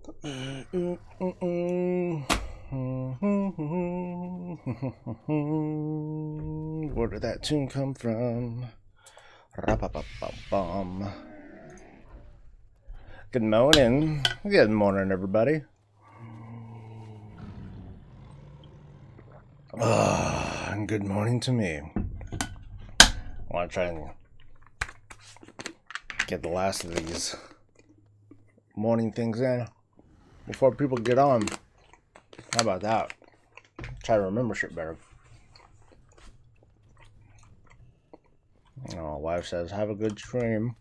Where did that tune come from? Ra-pa-pa-pa-bum. Good morning. Good morning, everybody. Good morning to me. I want to try and get the last of these morning things in before people get on. How about that? Try to remember shit better. Oh, wife says, have a good stream.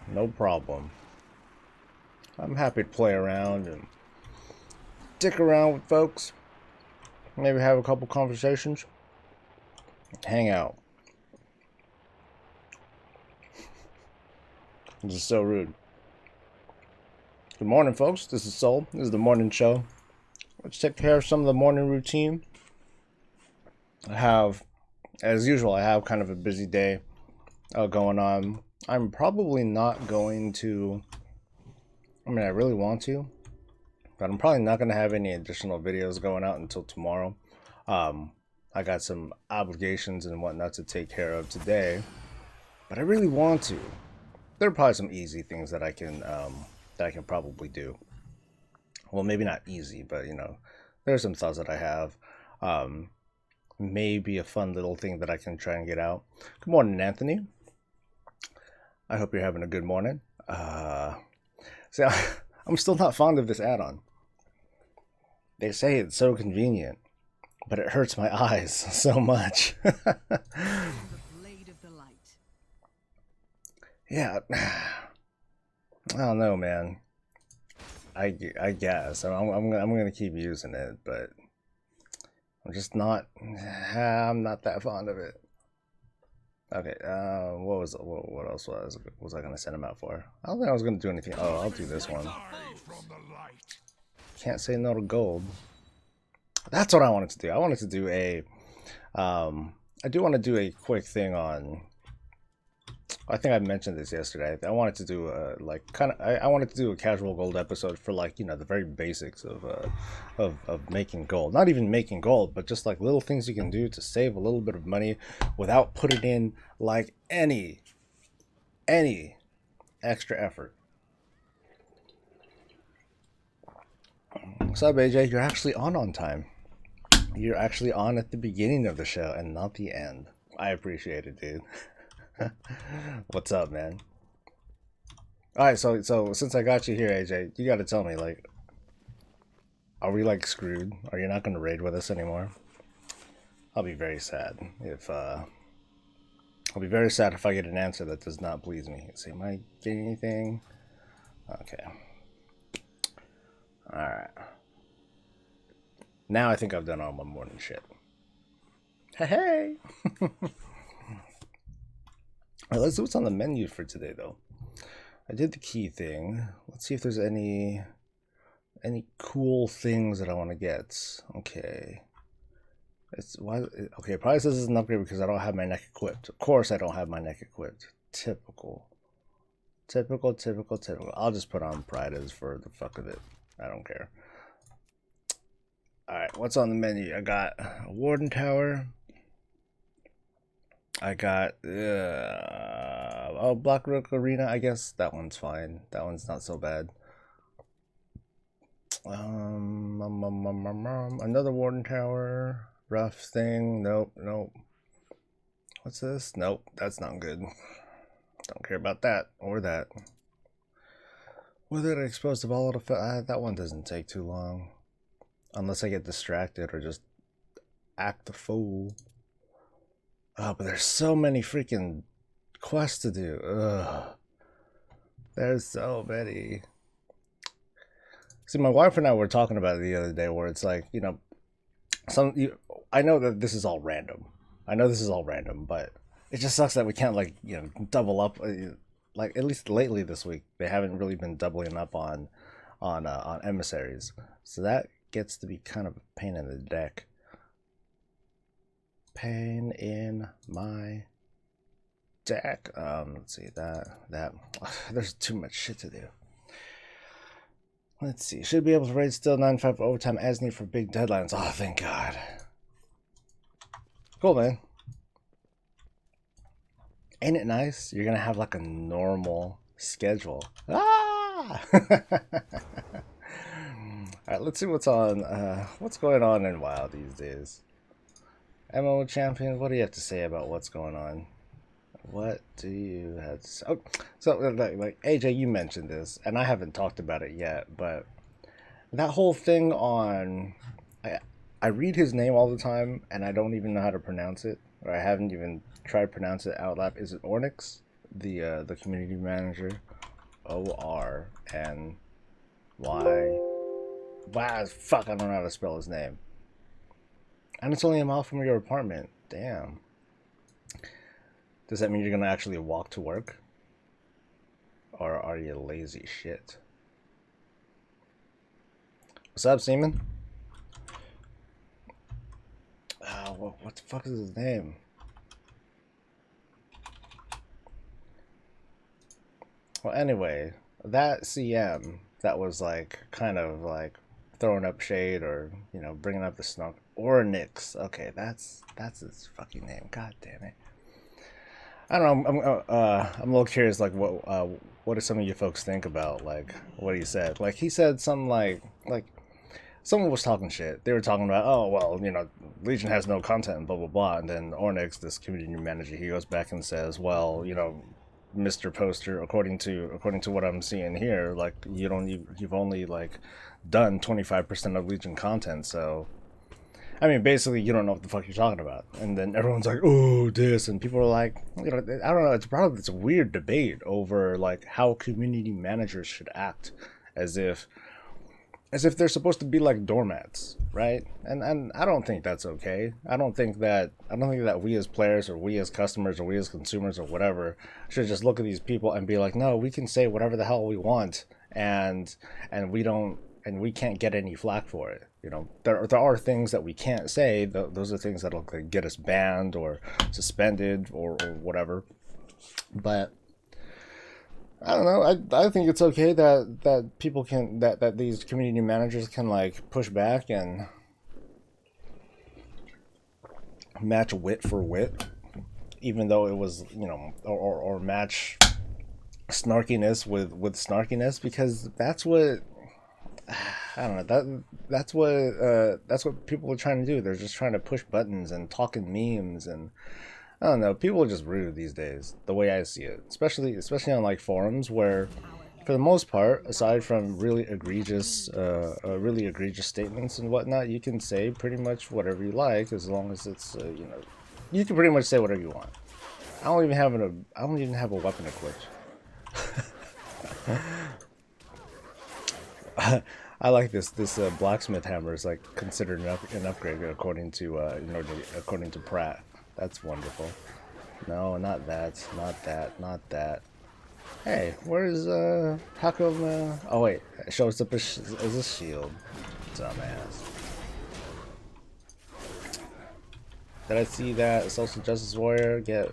No problem. I'm happy to play around and dick around with folks. Maybe have a couple conversations. Hang out. This is so rude. Good morning, folks. This is Soul. This is the morning show. Let's take care of some of the morning routine. As usual, I have kind of a busy day going on. I'm probably not going to... I mean, I really want to. But I'm probably not going to have any additional videos going out until tomorrow. I got some obligations and whatnot to take care of today. But I really want to. There are probably some easy things that I can probably do. Well, maybe not easy, but you know, there's some thoughts that I have. Maybe a fun little thing that I can try and get out. Good morning, Anthony. I hope you're having a good morning. See, I'm still not fond of this add-on. They say it's so convenient, but it hurts my eyes so much. Yeah, I don't know, man. I guess I'm gonna keep using it, but I'm just not. I'm not that fond of it. Okay. What else was I gonna send him out for? I don't think I was gonna do anything. Oh, I'll do this one. Can't say no to gold. That's what I wanted to do. I wanted to do a. I do want to do a quick thing on. I think I mentioned this yesterday. I wanted to do I wanted to do a casual gold episode for, like, you know, the very basics of making gold. Not even making gold, but just like little things you can do to save a little bit of money without putting in like any extra effort. What's up, AJ? You're actually on time. You're actually on at the beginning of the show and not the end. I appreciate it, dude. What's up, man? Alright, so since I got you here, AJ, you gotta tell me, like, are we like screwed? Are you not gonna raid with us anymore? I'll be very sad if I get an answer that does not please me. Let's see, am I getting anything? Okay. Alright. Now I think I've done all my morning shit. Hey! Alright, let's see what's on the menu for today, though. I did the key thing. Let's see if there's any cool things that I want to get. Okay. Okay, probably this is an upgrade because I don't have my neck equipped. Of course I don't have my neck equipped. Typical. I'll just put on Pride's for the fuck of it. I don't care. Alright, what's on the menu? I got a Warden Tower. I got Blackrook Arena. I guess that one's fine. That one's not so bad. Another Warden Tower. Rough thing. Nope. What's this? Nope, that's not good. Don't care about that or that. Whether it exposed to volatile, that one doesn't take too long, unless I get distracted or just act the fool. Oh, but there's so many freaking quests to do. Ugh. There's so many. See, my wife and I were talking about it the other day, where it's like, you know, I know that this is all random. But it just sucks that we can't, like, you know, double up. Like, at least lately this week, they haven't really been doubling up on emissaries. So that gets to be kind of a pain in the deck. Pain in my deck. Let's see, that there's too much shit to do. Let's see. Should be able to raid still 9-5 overtime as needed for big deadlines. Oh, thank God. Cool, man. Ain't it nice? You're gonna have like a normal schedule. Ah! Alright, let's see what's going on in WoW these days. MMO champion, what do you have to say about what's going on? What do you have to say? Oh, so like AJ, you mentioned this, and I haven't talked about it yet, but that whole thing on I read his name all the time and I don't even know how to pronounce it, or I haven't even tried to pronounce it out loud. Is it Ornyx? The community manager? ORNY. Wow, fuck, I don't know how to spell his name. And it's only a mile from your apartment. Damn. Does that mean you're gonna actually walk to work? Or are you lazy shit? What's up, Seaman? What the fuck is his name? Well, anyway, that CM that was like kind of like throwing up shade, or you know, bringing up the snark. Ornyx. Okay, that's his fucking name. God damn it. I don't know. I'm a little curious. Like, what do some of you folks think about like what he said? Like, he said something like someone was talking shit. They were talking about, oh well, you know, Legion has no content and blah blah blah. And then Ornyx, this community manager, he goes back and says, well, you know, Mr. Poster, according to what I'm seeing here, like you've only like done 25% of Legion content, so I mean basically you don't know what the fuck you're talking about. And then everyone's like, oh this, and people are like, you know, I don't know, it's probably this weird debate over like how community managers should act, as if they're supposed to be like doormats, right? And I don't think that's okay. I don't think that we as players, or we as customers, or we as consumers, or whatever, should just look at these people and be like, no, we can say whatever the hell we want, and we can't get any flack for it. You know, there are things that we can't say. Those are things that'll get us banned or suspended or whatever. But I don't know. I think it's okay that people can that these community managers can like push back and match wit for wit, even though it was, you know, or match snarkiness with snarkiness, because that's what I don't know. That's what people are trying to do. They're just trying to push buttons and talking memes, and I don't know. People are just rude these days, the way I see it. Especially on like forums where, for the most part, aside from really egregious statements and whatnot, you can say pretty much whatever you like, as long as it's you know, you can pretty much say whatever you want. I don't even have a weapon equipped. I like this blacksmith hammer is like considered an upgrade according to according to Pratt. That's wonderful. No, not that, not that, not that. Hey, where's how come oh wait, it shows up as a shield. Dumbass. Did I see that social justice warrior get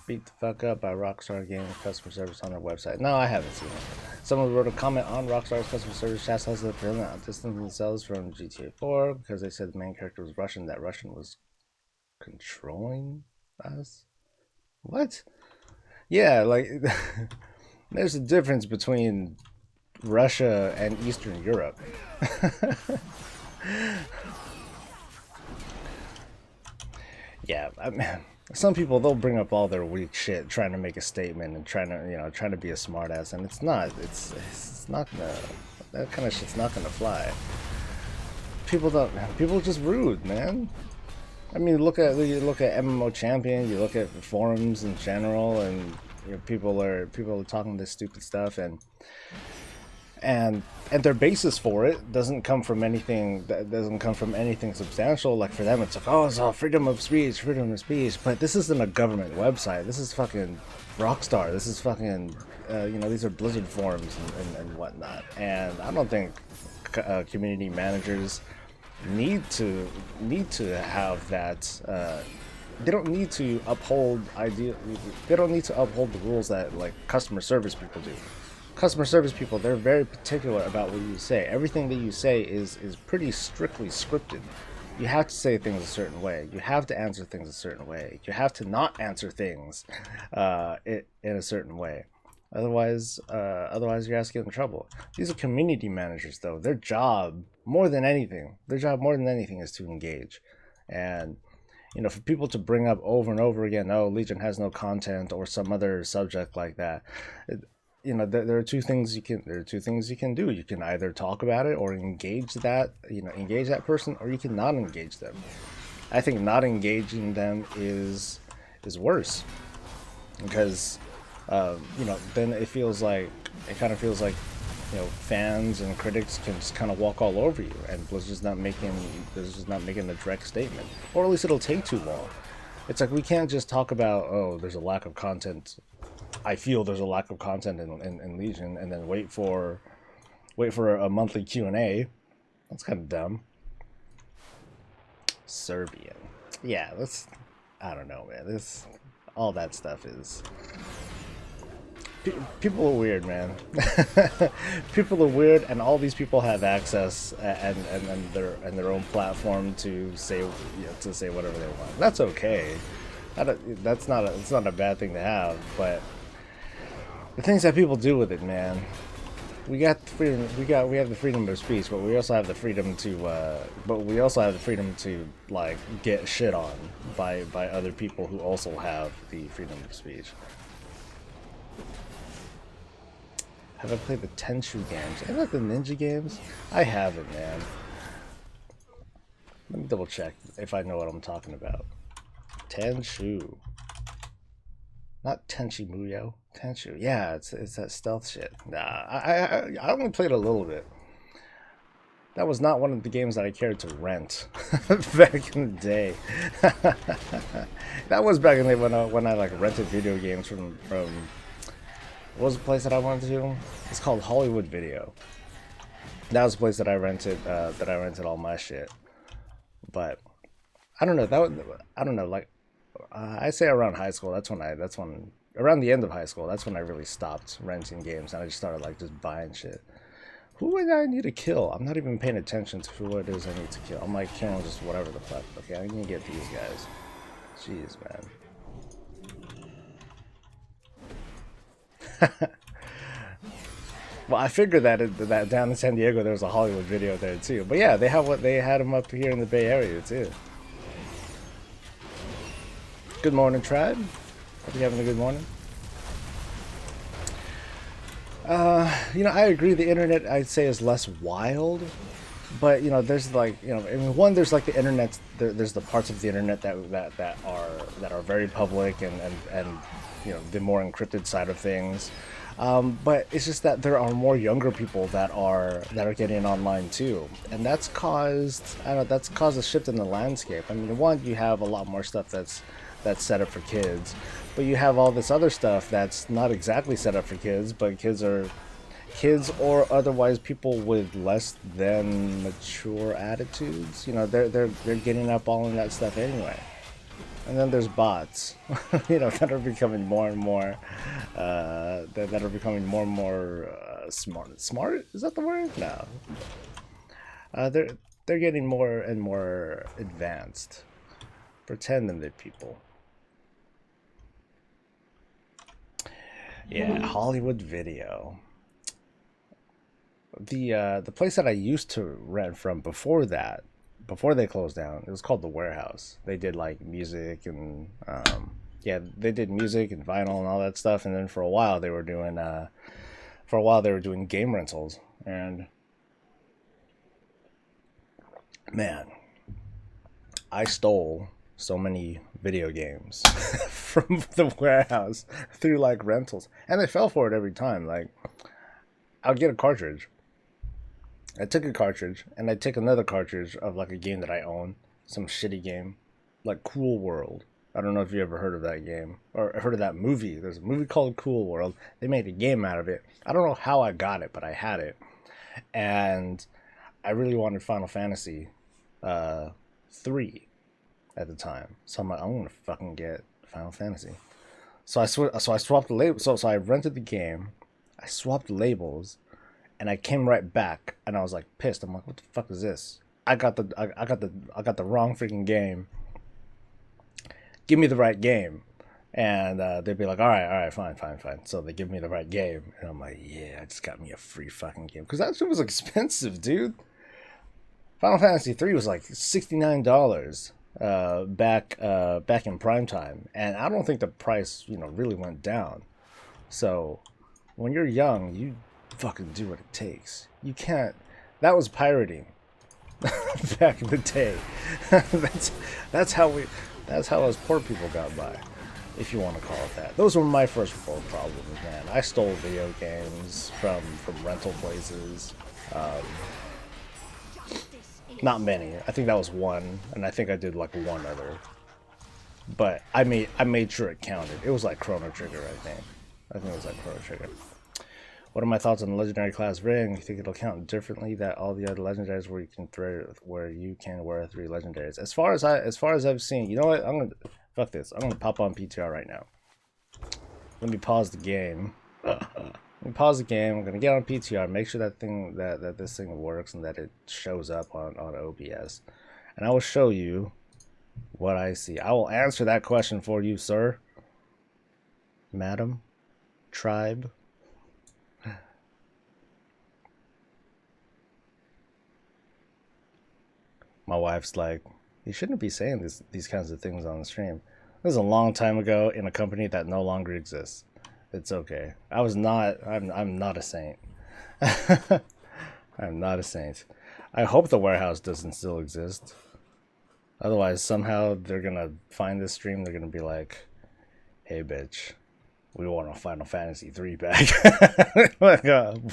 beat the fuck up by Rockstar Games customer service on their website? No, I haven't seen it. Someone wrote a comment on Rockstar's customer service chat says that they're not distancing themselves from GTA 4 because they said the main character was Russian. That Russian was controlling us. What? Yeah, like there's a difference between Russia and Eastern Europe. Yeah, I mean, some people, they'll bring up all their weak shit trying to make a statement and trying to be a smartass, and it's not gonna, that kind of shit's not gonna fly. People are just rude, man. I mean, you look at MMO Champion, you look at forums in general, and you know, people are talking this stupid stuff, and their basis for it doesn't come from anything substantial. Like for them, it's like, oh, it's all freedom of speech. But this isn't a government website. This is fucking Rockstar. This is fucking you know, these are Blizzard forums and whatnot. And I don't think community managers need to have that. They don't need to uphold the rules that like customer service people do. Customer service people, they're very particular about what you say. Everything that you say is pretty strictly scripted. You have to say things a certain way. You have to answer things a certain way. You have to not answer things in a certain way. Otherwise you're asking in trouble. These are community managers, though. Their job, more than anything, is to engage. And for people to bring up over and over again, oh, Legion has no content or some other subject like that. There are two things you can do. You can either talk about it or engage that person, or you can not engage them. I think not engaging them is worse, because then it kind of feels like fans and critics can just kind of walk all over you, and Blizzard's not making a direct statement, or at least it'll take too long. It's like we can't just talk about, oh, there's a lack of content. I feel there's a lack of content in Legion, and then wait for a monthly Q&A. That's kind of dumb. Serbian. Yeah, I don't know, man. All that stuff is... People are weird, man. People are weird, and all these people have access and their own platform to say whatever they want. That's okay. It's not a bad thing to have, but the things that people do with it, man. We got the freedom. We have the freedom of speech, but we also have the freedom to like get shit on by other people who also have the freedom of speech. Have I played the Tenchu games? Ain't that the ninja games? I haven't, man. Let me double check if I know what I'm talking about. Tenchu. Not Tenchi Muyo. Tenchu. Yeah, it's that stealth shit. Nah, I only played a little bit. That was not one of the games that I cared to rent back in the day. That was back in the day when I like rented video games from what was the place that I went to? It's called Hollywood Video. That was the place that I rented all my shit. But I don't know. Like I say around high school. That's when around the end of high school. That's when I really stopped renting games, and I just started like just buying shit. Who would I need to kill? I'm not even paying attention to who it is I need to kill. I'm like killing just whatever the fuck. Okay, I need to get these guys. Jeez, man. Well, I figured that down in San Diego there was a Hollywood Video there too. But yeah, they had them up here in the Bay Area too. Good morning, tribe. Hope you're having a good morning. I agree. The internet, I'd say, is less wild, but there's like there's like the internet. There's the parts of the internet that are very public and the more encrypted side of things. But it's just that there are more younger people that are getting online too, and that's caused a shift in the landscape. I mean, one, you have a lot more stuff that's set up for kids, but you have all this other stuff that's not exactly set up for kids, but kids or otherwise people with less than mature attitudes. They're getting up all in that stuff anyway. And then there's bots, that are becoming more and more, smart. Smart? Is that the word? No. They're getting more and more advanced, pretending they're people. Yeah, Hollywood Video. The place that I used to rent from before they closed down, it was called The Warehouse. They did like music and they did music and vinyl and all that stuff. And then for a while they were doing game rentals. And man, I stole so many video games from The Warehouse through like rentals, and I fell for it every time. Like, I'll get a cartridge. I took a cartridge, and I'd take another cartridge of like a game that I own, some shitty game, like Cool World. I don't know if you ever heard of that game or heard of that movie. There's a movie called Cool World. They made a game out of it. I don't know how I got it, but I had it, and I really wanted Final Fantasy 3 at the time. So I'm like, I'm gonna fucking get Final Fantasy. So I swapped the label. So I rented the game. I swapped labels, and I came right back, and I was like pissed. I'm like, what the fuck is this? I got the wrong freaking game. Give me the right game. And they'd be like, all right, fine. So they give me the right game, and I'm like, yeah, I just got me a free fucking game because that shit was expensive, dude. Final Fantasy 3 was like $69 back in prime time, and I don't think the price really went down. So when you're young, you fucking do what it takes. You can't. That was pirating back in the day. that's how we. That's how us poor people got by, if you want to call it that. Those were my first world problems, man. I stole video games from rental places. Not many. I think that was one, and I think I did like one other. But I made sure it counted. It was like Chrono Trigger, I think. I think it was like Chrono Trigger. What are my thoughts on the legendary class ring? You think it'll count differently that all the other legendaries where you can wear 3 legendaries? As far as I've seen, you know what? I'm gonna fuck this. I'm gonna pop on PTR right now. Let me pause the game. I'm gonna get on PTR, make sure that this thing works and that it shows up on OBS, and I will show you what I see. I will answer that question for you, sir, madam, tribe. My wife's like, you shouldn't be saying these kinds of things on the stream. This is a long time ago in a company that no longer exists. It's okay. I'm not a saint. I'm not a saint. I hope the warehouse doesn't still exist. Otherwise, somehow they're gonna find this stream. They're gonna be like, "Hey, bitch, we want a Final Fantasy 3 back." Like,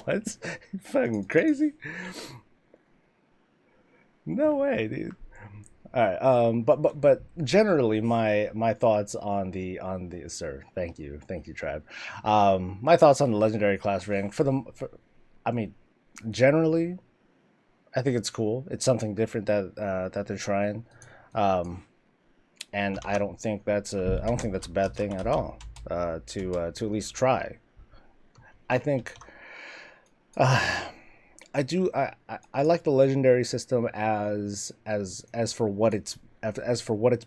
what? You fucking crazy? No way, dude. All right. But generally, my thoughts on the sir. Thank you, tribe. My thoughts on the legendary class ring I mean, generally, I think it's cool. It's something different that they're trying, and I don't think that's a bad thing at all. To at least try. I think. I do. I like the legendary system for what it's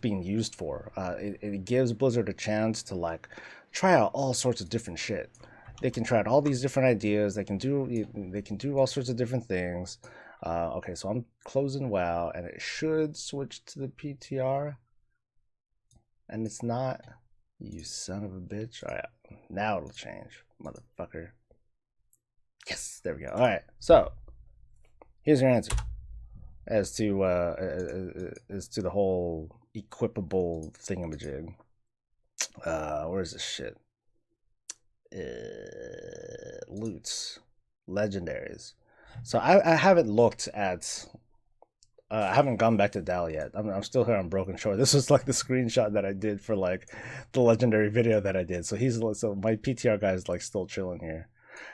being used for. It gives Blizzard a chance to like try out all sorts of different shit. They can try out all these different ideas. They can do all sorts of different things. Okay, so I'm closing WoW, and it should switch to the PTR, and it's not. You son of a bitch! All right, now it'll change, motherfucker. Yes, there we go. All right, so here's your answer as to the whole equipable thingamajig. Where's this shit? Loots, legendaries. So I haven't looked at. I haven't gone back to Dal yet. I'm still here on Broken Shore. This was like the screenshot that I did for like the legendary video that I did. So my PTR guy is like still chilling here.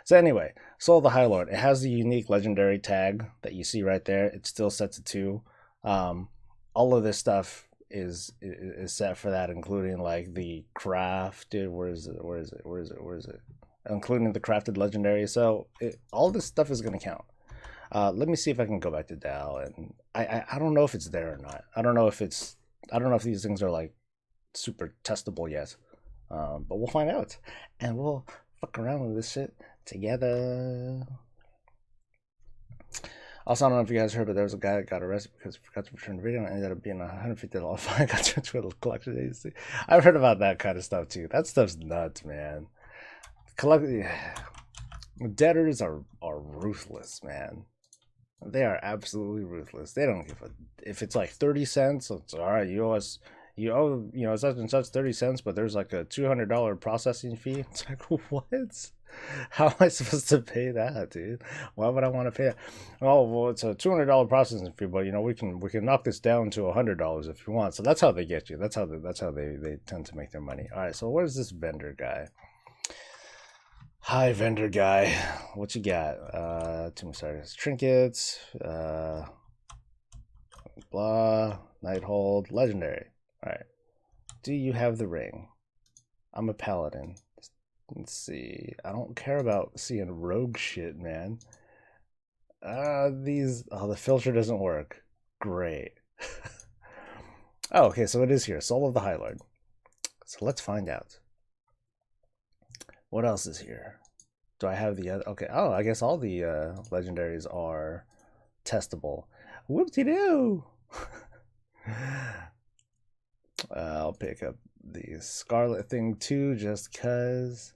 So anyway, Soul of the High Lord. It has the unique legendary tag that you see right there. It's still set to 2. All of this stuff is set for that, including like the crafted. Where is it? Including the crafted legendary. So all this stuff is gonna count. Let me see if I can go back to Dal, and I don't know if it's there or not. I don't know if these things are like super testable yet. But we'll find out, and we'll fuck around with this shit together. Also, I don't know if you guys heard, but there was a guy that got arrested because he forgot to return the video and ended up being a $150 fine. Got sent to a collection agency. I've heard about that kind of stuff too. That stuff's nuts, man. Debtors are ruthless, man. They are absolutely ruthless. They don't give a if it's like 30 cents. It's all right. You owe such and such 30 cents, but there's like a $200 processing fee. It's like, what? How am I supposed to pay that, dude? Why would I want to pay that? Oh, well, it's a $200 processing fee, but we can knock this down to $100 if you want. So that's how they get you. That's how they tend to make their money. All right. So where's this vendor guy? Hi, vendor guy. What you got? Trinkets. Blah. Nighthold. Legendary. All right. Do you have the ring? I'm a paladin. Let's see. I don't care about seeing rogue shit, man. The filter doesn't work. Great. Oh, okay, so it is here. Soul of the High Lord. So let's find out. What else is here? Do I have the other? Okay, oh, I guess all the legendaries are testable. Whoop-de-doo! I'll pick up the Scarlet thing too, just cause.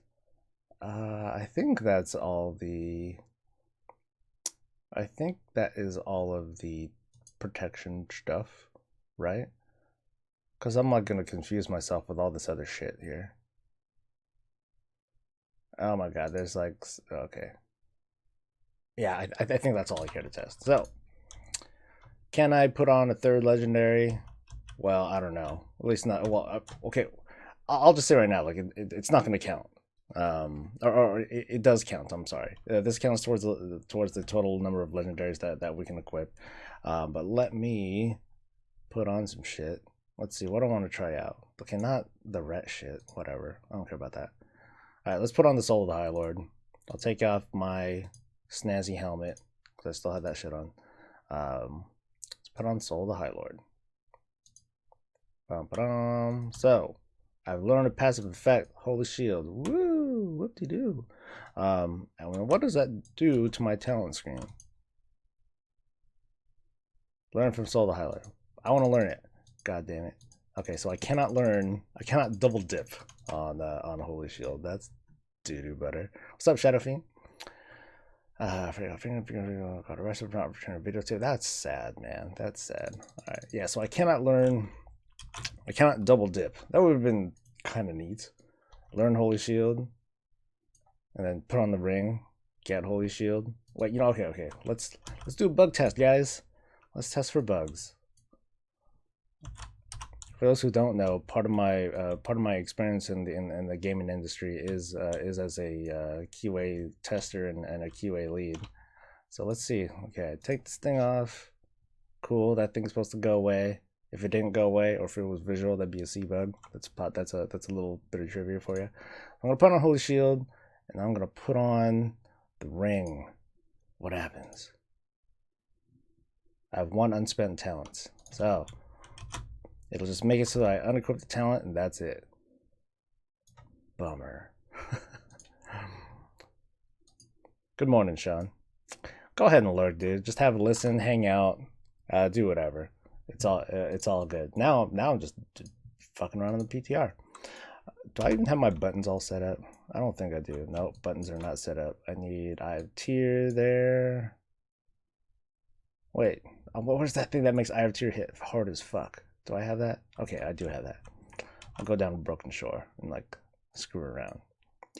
I think that's all the. I think that is all of the protection stuff, right? Because I'm not gonna confuse myself with all this other shit here. Oh my god, there's like, okay. Yeah, I think that's all I care to test. So, can I put on a third legendary? Well, I don't know. At least not. Well, okay. I'll just say right now, like it's not going to count. Or it does count. I'm sorry. This counts towards the total number of legendaries that we can equip. But let me put on some shit. Let's see what I want to try out. Okay, not the ret shit. Whatever. I don't care about that. All right, let's put on the Soul of the High Lord. I'll take off my snazzy helmet because I still have that shit on. Let's put on Soul of the High Lord. So, I've learned a passive effect, Holy Shield. Woo! Whoop-de-doo. And what does that do to my talent screen? Learn from Soul of the High Lord. I want to learn it. God damn it. Okay, so I cannot double dip on Holy Shield. That's doo-doo butter. What's up, Shadow Fiend? Got the rest of not return video too. That's sad, man. That's sad. Alright, yeah, so I cannot double dip. That would have been kind of neat. Learn Holy Shield, and then put on the ring. Get Holy Shield. Wait, okay. Let's do a bug test, guys. Let's test for bugs. For those who don't know, part of my experience in the gaming industry is as a QA tester and a QA lead. So let's see. Okay, take this thing off. Cool. That thing's supposed to go away. If it didn't go away, or if it was visual, that'd be a C bug. That's a little bit of trivia for you. I'm gonna put on Holy Shield, and I'm gonna put on the ring. What happens? I have 1 unspent talent, so it'll just make it so that I unequip the talent, and that's it. Bummer. Good morning, Sean. Go ahead and lurk, dude. Just have a listen, hang out, do whatever. It's all good. Now I'm just fucking around on the PTR. Do I even have my buttons all set up? I don't think I do. Nope, buttons are not set up. I have tier there. Wait, where's that thing that makes I have tier hit hard as fuck? Do I have that? Okay, I do have that. I'll go down to Broken Shore and like screw around.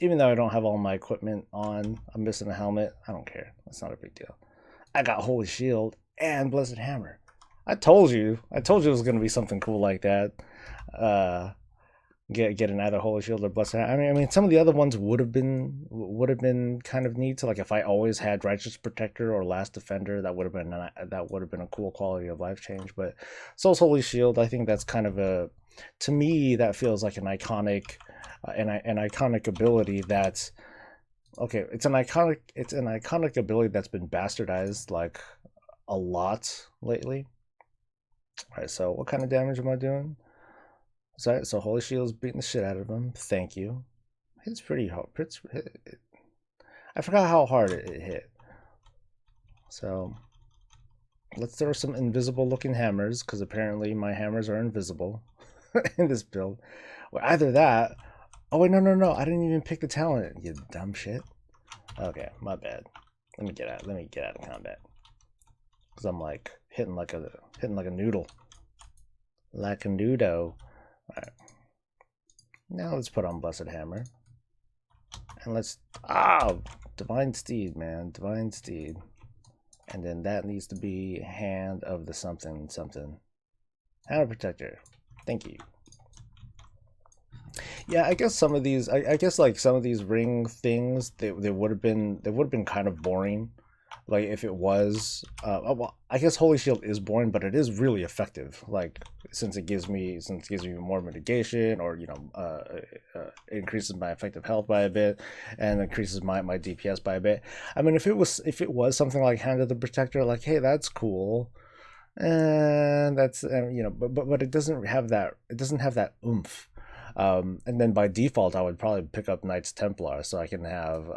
Even though I don't have all my equipment on, I'm missing a helmet. I don't care. That's not a big deal. I got Holy Shield and Blessed Hammer. I told you it was gonna be something cool like that. Getting either Holy Shield or Blessed Hammer. I mean, some of the other ones would have been kind of neat. Like if I always had Righteous Protector or Last Defender, that would have been a cool quality of life change. But Soul's Holy Shield, I think that's kind of to me that feels like an iconic ability that's okay. It's an iconic ability that's been bastardized like a lot lately. All right, so what kind of damage am I doing? So Holy Shield's beating the shit out of him. Thank you. It's pretty hard. I forgot how hard it hit. So let's throw some invisible looking hammers, because apparently my hammers are invisible in this build. Well, either that. Oh wait, no. I didn't even pick the talent. You dumb shit. Okay, my bad. Let me get out of combat. Because I'm like hitting like a noodle. Like a noodle. Alright. Now let's put on Blessed Hammer. And let's Divine Steed, man. Divine Steed. And then that needs to be Hand of the something. Hand of Protector. Thank you. Yeah, I guess some of these I guess like some of these ring things they would have been kind of boring. Like if it was, well, I guess Holy Shield is boring, but it is really effective. Like since it gives me more mitigation, or increases my effective health by a bit, and increases my DPS by a bit. I mean, if it was something like Hand of the Protector, like hey, that's cool, and that's but it doesn't have that. It doesn't have that oomph. And then by default, I would probably pick up Knights Templar so I can have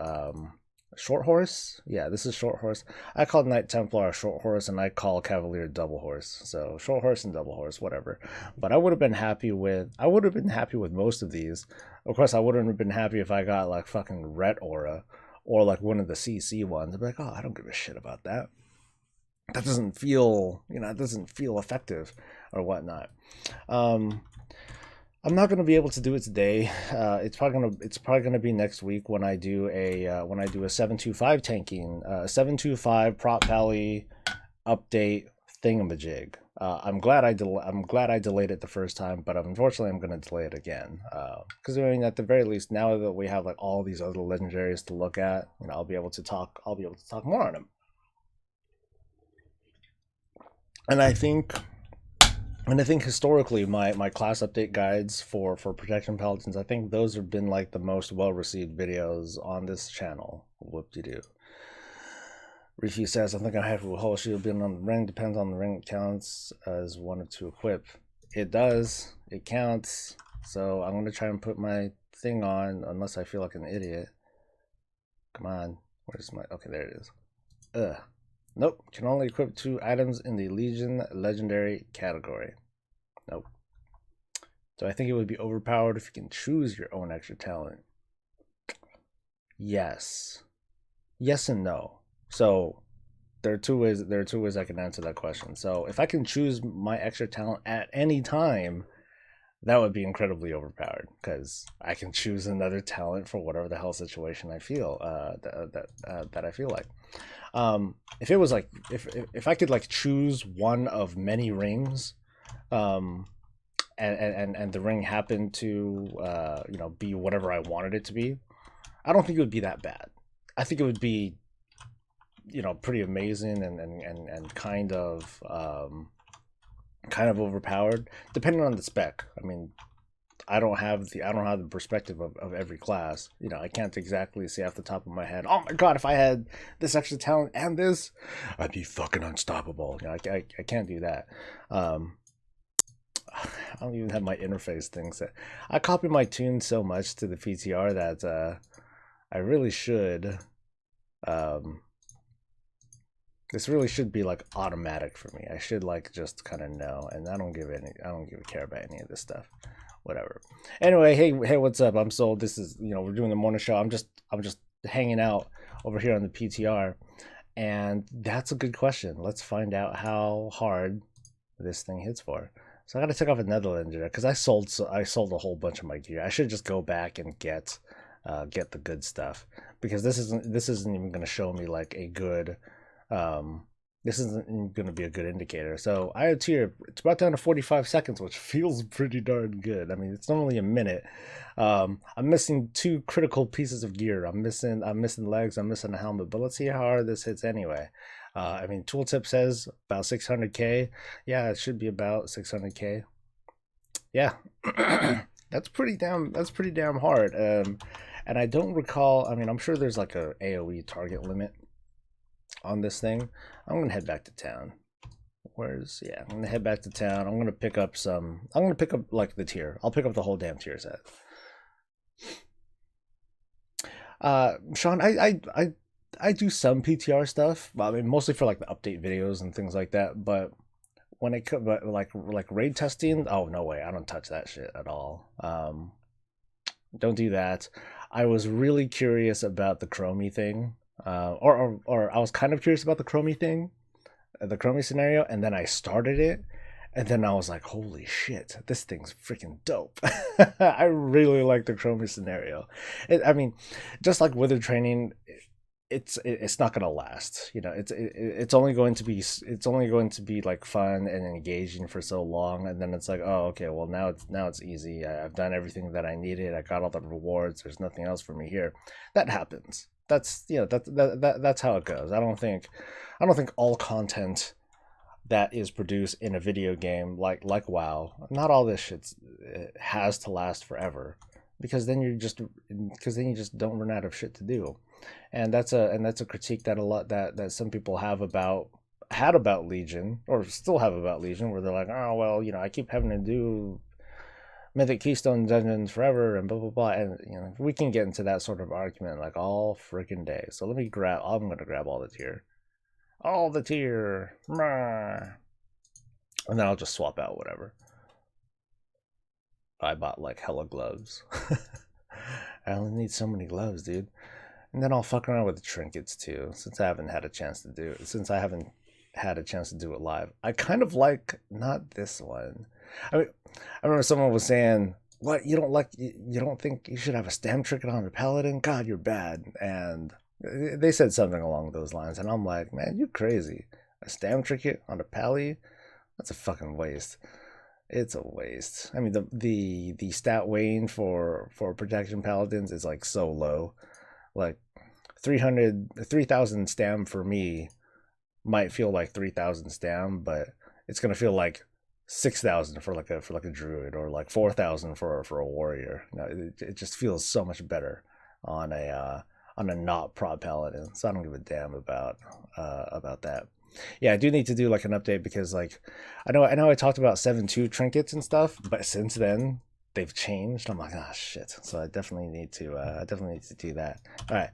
short horse. Yeah, this is short horse. I call Knight Templar a short horse, and I call Cavalier double horse. So short horse and double horse, whatever. But I would have been happy with most of these. Of course, I wouldn't have been happy if I got like fucking Ret Aura or like one of the CC ones. I'd be like, oh, I don't give a shit about that. That doesn't feel, it doesn't feel effective or whatnot. I'm not gonna be able to do it today. It's probably gonna be next week when I do a 725 tanking, 725 prop pally update thingamajig. I'm glad I delayed it the first time, but unfortunately I'm gonna delay it again. Because I mean, at the very least, now that we have like all these other legendaries to look at, I'll be able to talk more on them. And I think historically, my class update guides for Protection Paladins, I think those have been like the most well received videos on this channel. Whoop de doo. Reefy says, I think I have a whole shield being on the ring. Depends on the ring. It counts as one or two equip. It does. It counts. So I'm gonna try and put my thing on, unless I feel like an idiot. Come on. Where's my? Okay, there it is. Ugh. Nope, can only equip 2 items in the Legion Legendary category. Nope. So I think it would be overpowered if you can choose your own extra talent. Yes. Yes and no. So there are two ways I can answer that question. So if I can choose my extra talent at any time, that would be incredibly overpowered, because I can choose another talent for whatever the hell situation I feel that I feel like. If it was like if I could like choose one of many rings, and the ring happened to be whatever I wanted it to be, I don't think it would be that bad. I think it would be pretty amazing and kind of overpowered depending on the spec. I mean, I don't have the perspective of every class. I can't exactly see off the top of my head, oh my god, if I had this extra talent and this, I'd be fucking unstoppable. I can't do that. I don't even have my interface thing set. I copy my tune so much to the PTR that I really should. This really should be like automatic for me. I should like just kind of know, and I don't give a care about any of this stuff. Whatever. Anyway, hey, what's up? I'm Soul. This is, we're doing the morning show. I'm just hanging out over here on the PTR, and that's a good question. Let's find out how hard this thing hits for. So I got to take off another legendary because I sold a whole bunch of my gear. I should just go back and get the good stuff, because this isn't even going to show me like a good. This isn't going to be a good indicator. So I have tier. It's about down to 45 seconds, which feels pretty darn good. I mean, it's normally a minute. I'm missing 2 critical pieces of gear. I'm missing legs. I'm missing a helmet. But let's see how hard this hits anyway. I mean, tooltip says about 600k. Yeah, it should be about 600k. Yeah, that's pretty damn hard. And I don't recall. I mean, I'm sure there's like a AOE target limit on this thing. I'm gonna head back to town. I'm gonna head back to town. I'm gonna pick up like the tier. I'll pick up the whole damn tier set. Sean, I do some PTR stuff. I mean, mostly for like the update videos and things like that. But when it comes, like raid testing, oh no way, I don't touch that shit at all. Don't do that. I was really curious about the Chromie thing. Or I was kind of curious about the Chromie thing, the Chromie scenario, and then I started it, and then I was like, holy shit, this thing's freaking dope. I really like the Chromie scenario. I mean, just like Wither training, it's not gonna last. It's only going to be like fun and engaging for so long, and then it's like, oh, okay, well now it's easy. I've done everything that I needed. I got all the rewards. There's nothing else for me here. That happens. that's that's how it goes. I don't think all content that is produced in a video game like WoW, not all this shit has to last forever, because then you just don't run out of shit to do. And that's a critique that a lot that some people have about Legion, or still have about Legion, where they're like, oh well, I keep having to do Mythic Keystone dungeons forever and blah blah blah. And we can get into that sort of argument like all freaking day. So I'm gonna grab all the tier. And then I'll just swap out whatever. I bought like hella gloves. I only need so many gloves, dude. And then I'll fuck around with the trinkets too, since I haven't had a chance to do it live. I kind of like not this one. I mean, I remember someone was saying, "What, you don't think you should have a stamp trinket on a paladin? God, you're bad." And they said something along those lines, and I'm like, man, you're crazy. A stamp trinket on a pally? That's a fucking waste. It's a waste. I mean, the stat weighing for protection paladins is like so low. Like 3,000 stam for me might feel like 3,000 stam, but it's gonna feel like 6,000 for like a druid, or like 4,000 for a warrior. It just feels so much better on a not prop paladin. So I don't give a damn about that. Yeah, I do need to do like an update, because like I know I talked about 7.2 trinkets and stuff, but since then they've changed. I'm like, ah, shit. So I definitely need to do that. All right.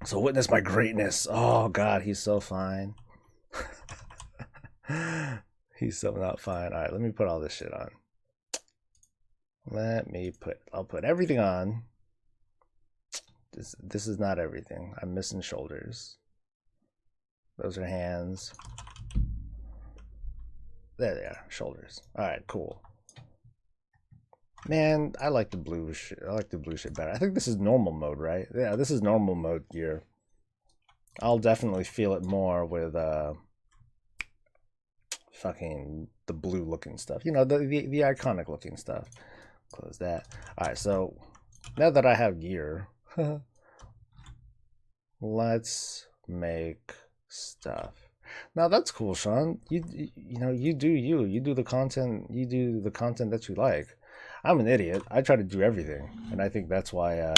So witness my greatness. Oh God, he's so fine. He's so not fine. All right, let me put all this shit on. I'll put everything on. This is not everything. I'm missing shoulders. Those are hands. There they are, shoulders. All right, cool. Man, I like the blue shit. I like the blue shit better. I think this is normal mode, right? Yeah, this is normal mode gear. I'll definitely feel it more with fucking the blue looking stuff. The iconic looking stuff. Close that. All right, so now that I have gear, let's make stuff. Now that's cool, Sean. You do the content. You do the content that you like. I'm an idiot. I try to do everything, and I think that's why. I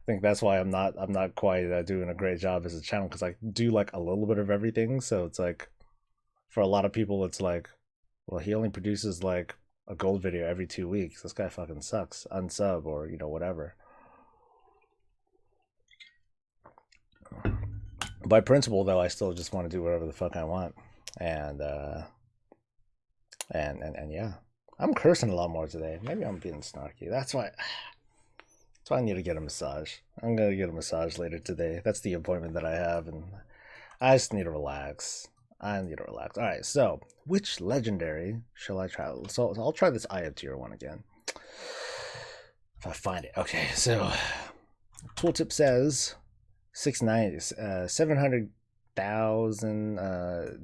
think that's why I'm not quite doing a great job as a channel, because I do like a little bit of everything. So it's like, for a lot of people, it's like, well, he only produces like a gold video every 2 weeks. This guy fucking sucks. Unsub, or whatever. By principle, though, I still just want to do whatever the fuck I want, and yeah, I'm cursing a lot more today. Maybe I'm being snarky. That's why I need to get a massage. I'm gonna get a massage later today. That's the appointment that I have, and I just need to relax. All right, so which legendary shall I try? So I'll try this Eye of Tier one again, if I find it. Okay, so tooltip says 690, 700,000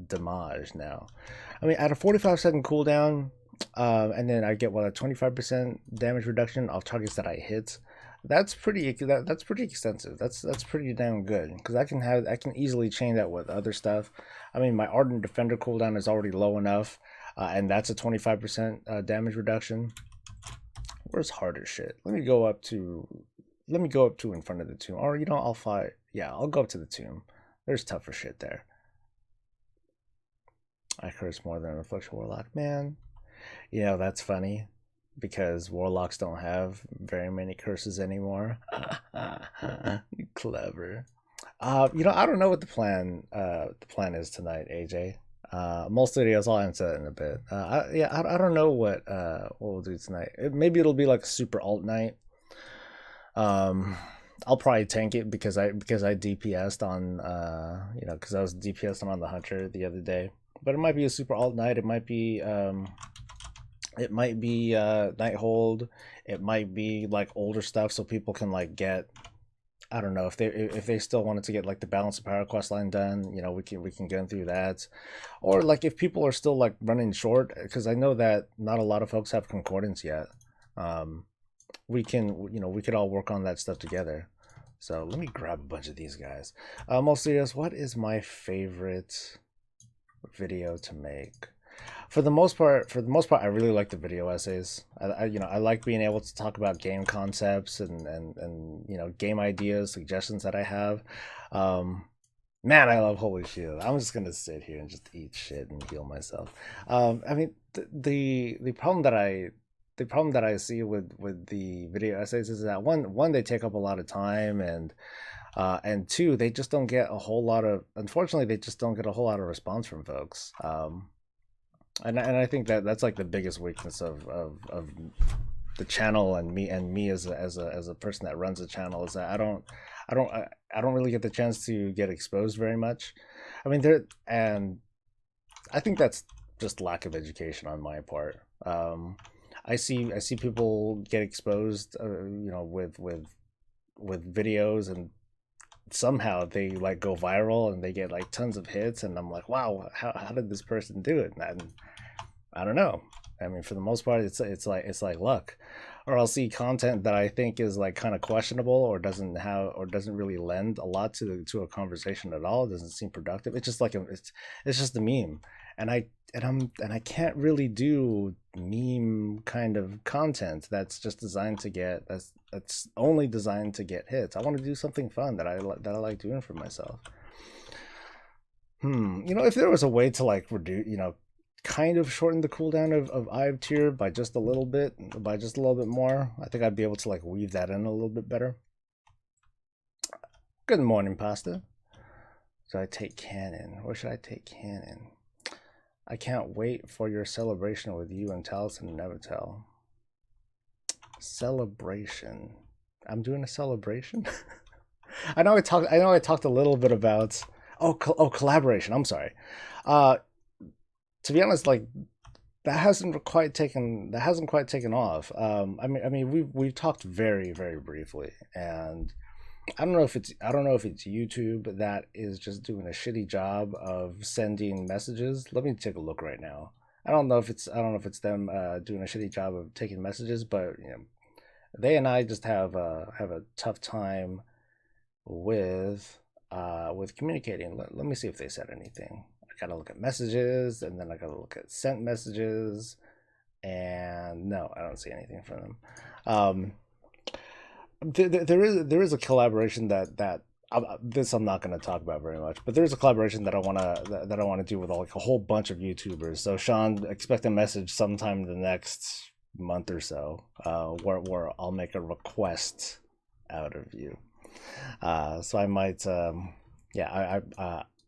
damage now. I mean, at a 45-second cooldown, and then I get a 25% damage reduction off targets that I hit. That's pretty extensive. That's pretty damn good, because I can easily chain that with other stuff. I mean, my Ardent Defender cooldown is already low enough, and that's a 25% damage reduction. Where's harder shit? Let me go up to in front of the tomb, or I'll fight. Yeah, I'll go up to the tomb. There's tougher shit there. I curse more than a Reflection Warlock, man. That's funny, because warlocks don't have very many curses anymore. Clever. I don't know what the plan is tonight, AJ. Most videos I'll answer that in a bit. I don't know what we'll do tonight. Maybe it'll be like a super alt night. I'll probably tank it because I DPS'd on because I was DPS'd on the Hunter the other day. But it might be a super alt night. It might be Nighthold. It might be like older stuff, so people can like get, I don't know, if they still wanted to get like the Balance of Power quest line done, we can get through that. Or like if people are still like running short, because I know that not a lot of folks have concordance yet. we can, you know, we could all work on that stuff together. So let me grab a bunch of these guys. Most serious, what is my favorite video to make? For the most part, I really like the video essays. You know, I like being able to talk about game concepts and you know, game ideas, suggestions that I have. Man, I love Holy Shield. I'm just gonna sit here and just eat shit and heal myself. I mean, the problem that I see with the video essays is that one they take up a lot of time, and two, they just don't get a whole lot of, unfortunately, they just don't get a whole lot of response from folks. And I think that that's like the biggest weakness of the channel and me as a person that runs the channel, is that I don't really get the chance to get exposed very much. I mean, and I think that's just lack of education on my part. I see people get exposed, you know, with videos, and somehow they like go viral and they get like tons of hits, and I'm like, wow, how did this person do it? And I don't know. I mean, for the most part, it's like luck. Or I'll see content that I think is like kind of questionable, or doesn't really lend a lot to a conversation at all. It doesn't seem productive. It's just like it's just a meme, and I can't really do meme kind of content that's just designed to get that's only designed to get hits. I want to do something fun that I like doing for myself. You know, if there was a way to like reduce, you know, kind of shorten the cooldown of Ive tier by just a little bit, more, I think I'd be able to like weave that in a little bit better. Good morning, pasta. Should I take cannon? Or should I take cannon? I can't wait for your celebration with you and Taliesin and Nevertell. Celebration. I'm doing a celebration. I know I talked a little bit about collaboration. I'm sorry. To be honest, like that hasn't quite taken off. I mean we've talked very briefly, and I don't know if it's YouTube that is just doing a shitty job of sending messages. Let me take a look right now. I don't know if it's them doing a shitty job of taking messages, but you know, they and I just have a tough time with communicating. Let me see if they said anything. I gotta look at messages, and then I gotta look at sent messages, and no, I don't see anything from them. There is a collaboration that this I'm not going to talk about very much, but there's a collaboration that I want to do with like a whole bunch of YouTubers. So Sean, expect a message sometime in the next month or so, where I'll make a request out of you. So I might,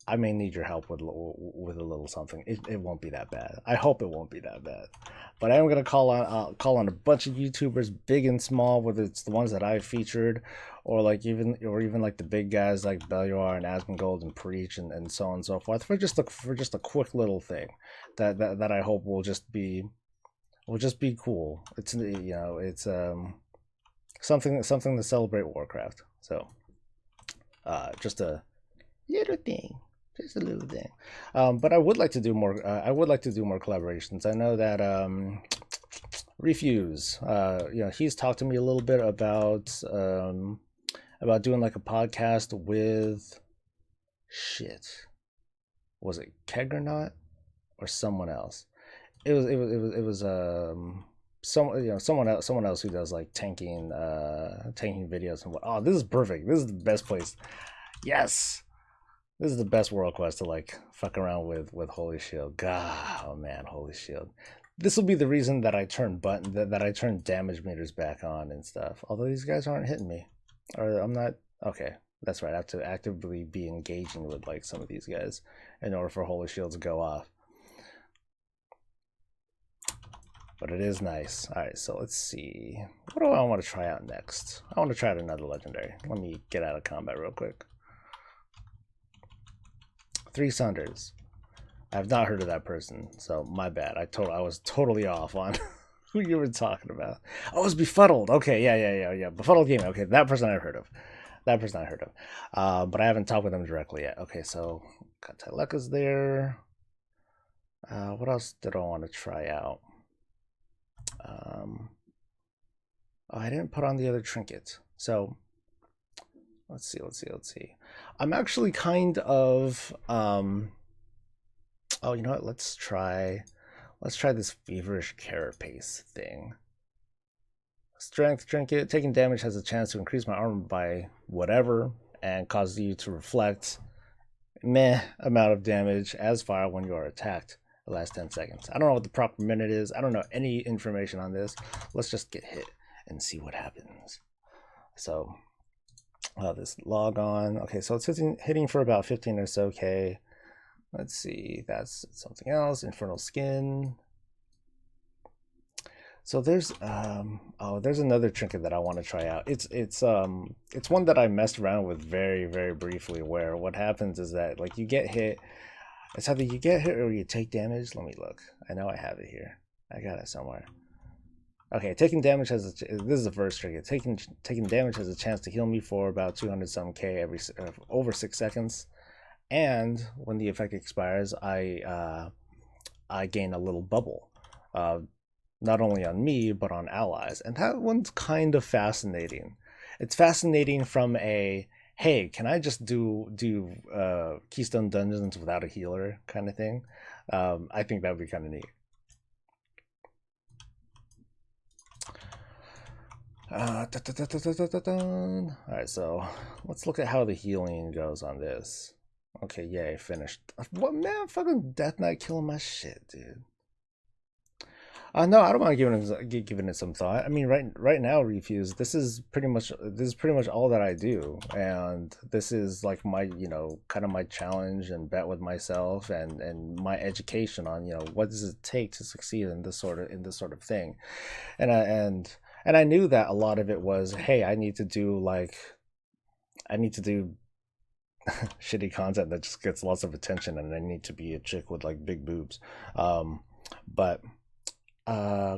I may need your help with a little something. It won't be that bad. I hope it won't be that bad. But I am gonna call on a bunch of YouTubers, big and small, whether it's the ones that I've featured, or even like the big guys like Beliar and Asmongold and Preach and so on and so forth, for just a quick little thing that I hope will just be cool. It's, you know, it's something to celebrate Warcraft. So just a little thing. Just a little thing. But I would like to do more. I would like to do more collaborations. I know that Refuse, you know, he's talked to me a little bit about doing like a podcast with was it Kegernaut or someone else? It was someone else who does like tanking videos and what. Oh, this is perfect. This is the best place. Yes. This is the best world quest to like fuck around with Holy Shield. God, oh man, Holy Shield. This will be the reason that I turn that I turn damage meters back on and stuff. Although these guys aren't hitting me, or I'm not. Okay, that's right. I have to actively be engaging with like some of these guys in order for Holy Shield to go off. But it is nice. All right, so let's see. What do I want to try out next? I want to try out another legendary. Let me get out of combat real quick. 3 Sunders. I have not heard of that person, so my bad. I was totally off on who you were talking about. Oh, it was Befuddled. Okay, yeah. Befuddled Gaming. Okay, that person I've heard of. But I haven't talked with them directly yet. Okay, so Kataleka's there. What else did I want to try out? Oh, I didn't put on the other trinket. So let's see. I'm actually kind of oh, you know what? Let's try this feverish carapace thing. Strength trinket. Taking damage has a chance to increase my armor by whatever and cause you to reflect meh amount of damage as fire when you are attacked the last 10 seconds. I don't know what the proper minute is. I don't know any information on this. Let's just get hit and see what happens. So this log on. Okay, so it's hitting for about 15 or so K. Let's see, that's something else. Infernal Skin. So there's there's another trinket that I want to try out. It's one that I messed around with very, very briefly, where what happens is that like you get hit. It's either you get hit or you take damage. Let me look. I know I have it here. I got it somewhere. Okay, taking damage has this is the first trinket. Taking damage has a chance to heal me for about 200 some K every over 6 seconds. And when the effect expires, I gain a little bubble, not only on me but on allies, and that one's kind of fascinating. It's fascinating from a hey, can I just do Keystone Dungeons without a healer kind of thing. I think that would be kind of neat. Alright, so let's look at how the healing goes on this. Okay, yay, finished. What, man? Fucking Death Knight killing my shit, dude. No, I don't mind giving it some thought. I mean, right now, Refuse. This is pretty much all that I do, and this is like my kind of my challenge and bet with myself, and my education on what does it take to succeed in this sort of thing, and I knew that a lot of it was, hey, I need to do shitty content that just gets lots of attention, and I need to be a chick with like big boobs. But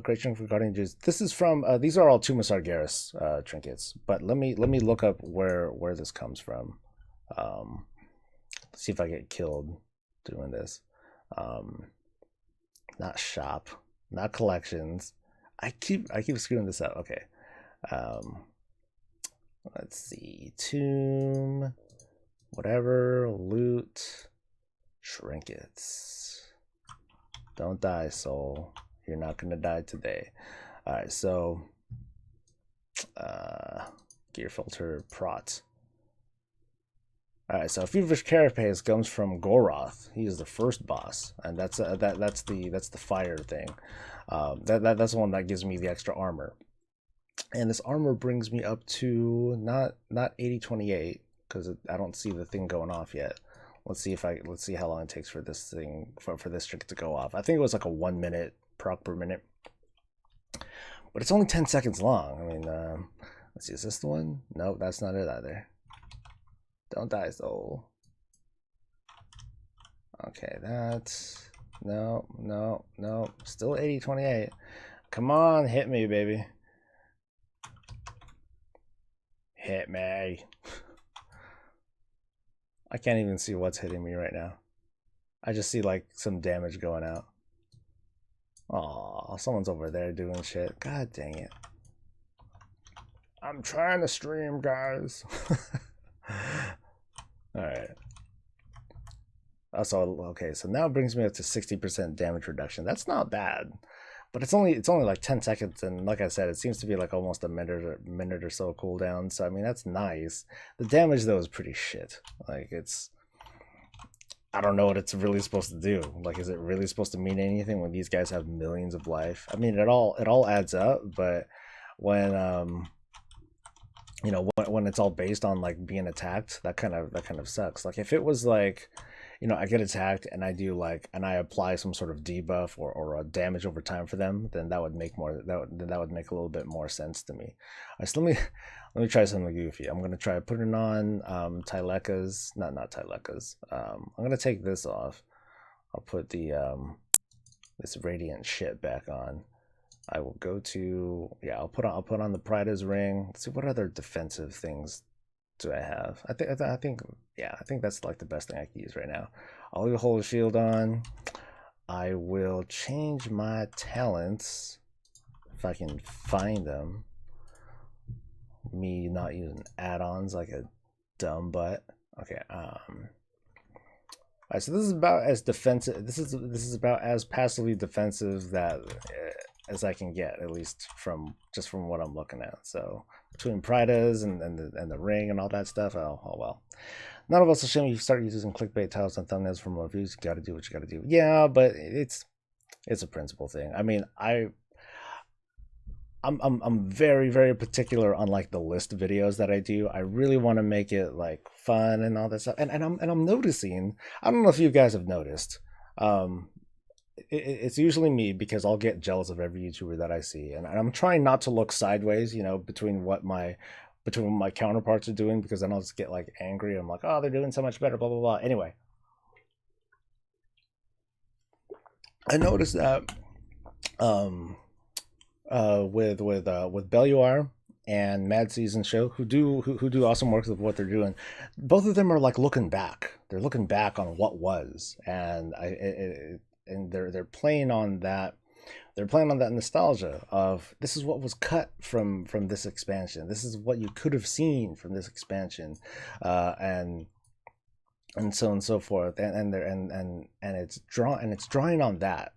great trinket for Guardian Juice. This is from these are all Tumas Argeris trinkets, but let me look up where this comes from. See if I get killed doing this. Not shop, not collections. I keep screwing this up. Okay. Let's see. Tomb, whatever, loot, trinkets. Don't die, soul. You're not gonna die today. Alright, so gear filter prot. Alright, so Feverish Carapace comes from Goroth. He is the first boss, and that's the fire thing. That's the one that gives me the extra armor. And this armor brings me up to not 8028, because I don't see the thing going off yet. Let's see how long it takes for this thing for this trick to go off. I think it was like a 1 minute proc per minute, but it's only 10 seconds long. I mean, let's see, is this the one? No, that's not it either. Don't die, soul. Okay, that's no, still 8028. Come on, hit me, baby. Hit me. I can't even see what's hitting me right now. I just see like some damage going out. Aw, someone's over there doing shit. God dang it. I'm trying to stream, guys. Alright. Okay, so now it brings me up to 60% damage reduction. That's not bad. But it's only like 10 seconds, and like I said, it seems to be like almost a minute or so cooldown. So I mean, that's nice. The damage though is pretty shit. Like I don't know what it's really supposed to do. Like, is it really supposed to mean anything when these guys have millions of life? I mean, it all adds up, but when when it's all based on like being attacked, that kind of sucks. Like if it was like, I get attacked and I apply some sort of debuff or a damage over time for them, then that would make a little bit more sense to me. All right, so let me try something goofy. I'm gonna try putting on Tyleka's, not Tyleka's. I'm gonna take this off. I'll put the this radiant shit back on. I will go to I'll put on the Prida's ring. Let's see, what other defensive things do I have? I think that's like the best thing I can use right now. I'll leave a whole shield on. I will change my talents if I can find them. me not using add-ons like a dumb butt. Okay. All right, so this is about as defensive. This is about as passively defensive that as I can get, at least from what I'm looking at. So between Pridas and the ring and all that stuff, oh well. None of us will shame you start using clickbait titles and thumbnails from reviews. You got to do what you got to do. Yeah, but it's a principle thing. I mean, I'm very, very particular on like the list videos that I do. I really want to make it like fun and all that stuff. And I'm noticing. I don't know if you guys have noticed. It's usually me because I'll get jealous of every YouTuber that I see, and I'm trying not to look sideways. Between what my counterparts are doing, because then I'll just get like angry. I'm like, oh, they're doing so much better. Blah blah blah. Anyway, I noticed that. With Belluar and Mad Season Show, who do awesome work with what they're doing. Both of them are like looking back. They're looking back on what was, and they're playing on that. They're playing on that nostalgia of this is what was cut from this expansion. This is what you could have seen from this expansion, and so on and so forth. And it's drawing on that.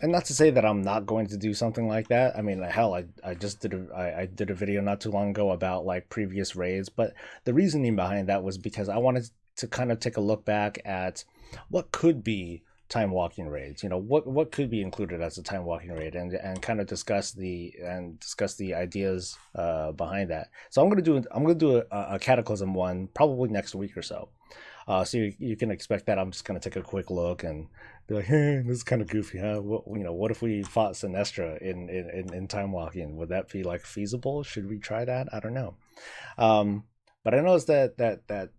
And not to say that I'm not going to do something like that. I mean, hell, I just did I did a video not too long ago about like previous raids, but the reasoning behind that was because I wanted to kind of take a look back at what could be time walking raids. What could be included as a time walking raid, and kind of discuss the ideas behind that. So I'm gonna do a Cataclysm one probably next week or so. So you can expect that. I'm just gonna take a quick look and be like, hey, this is kind of goofy, huh? What if we fought Sinestra in time walking? Would that be like feasible? Should we try that? I don't know. But I noticed that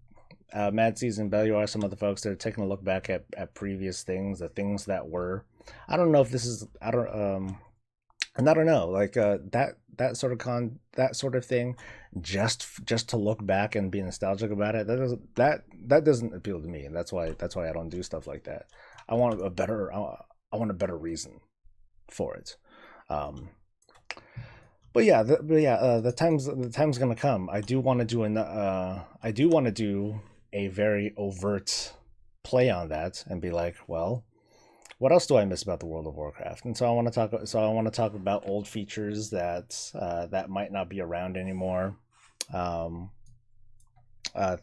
Mad Season, Belluar, some of the folks, they're taking a look back at previous things, the things that were. I don't know if this is. And I don't know, like that sort of thing, just to look back and be nostalgic about it. That doesn't appeal to me, and that's why I don't do stuff like that. I want a better reason for it. But yeah, the time's gonna come. I do want to do a very overt play on that and be like, well, what else do I miss about the World of Warcraft? And so I want to talk about old features that might not be around anymore.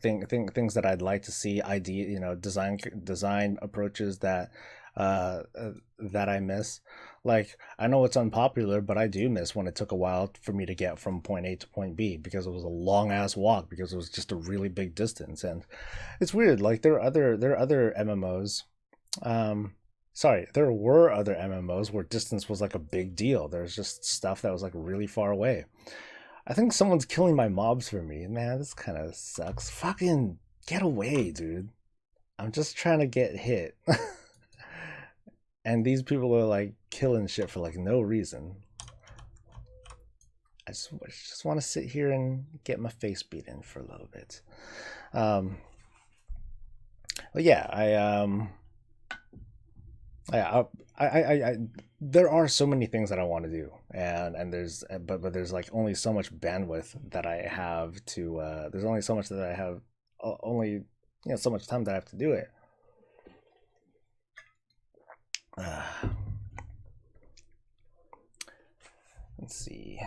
Things that I'd like to see, design approaches that I miss. Like, I know it's unpopular, but I do miss when it took a while for me to get from point A to point B, because it was a long ass walk, because it was just a really big distance. And it's weird. Like, there are other MMOs. There were other MMOs where distance was like a big deal. There's just stuff that was like really far away. I think someone's killing my mobs for me. Man, this kind of sucks. Fucking get away, dude. I'm just trying to get hit. And these people are like killing shit for like no reason. I just want to sit here and get my face beaten for a little bit. But yeah, I there are so many things that I want to do, and there's like only so much bandwidth that I have to there's only so much that I have, only so much time that I have to do it. Let's see.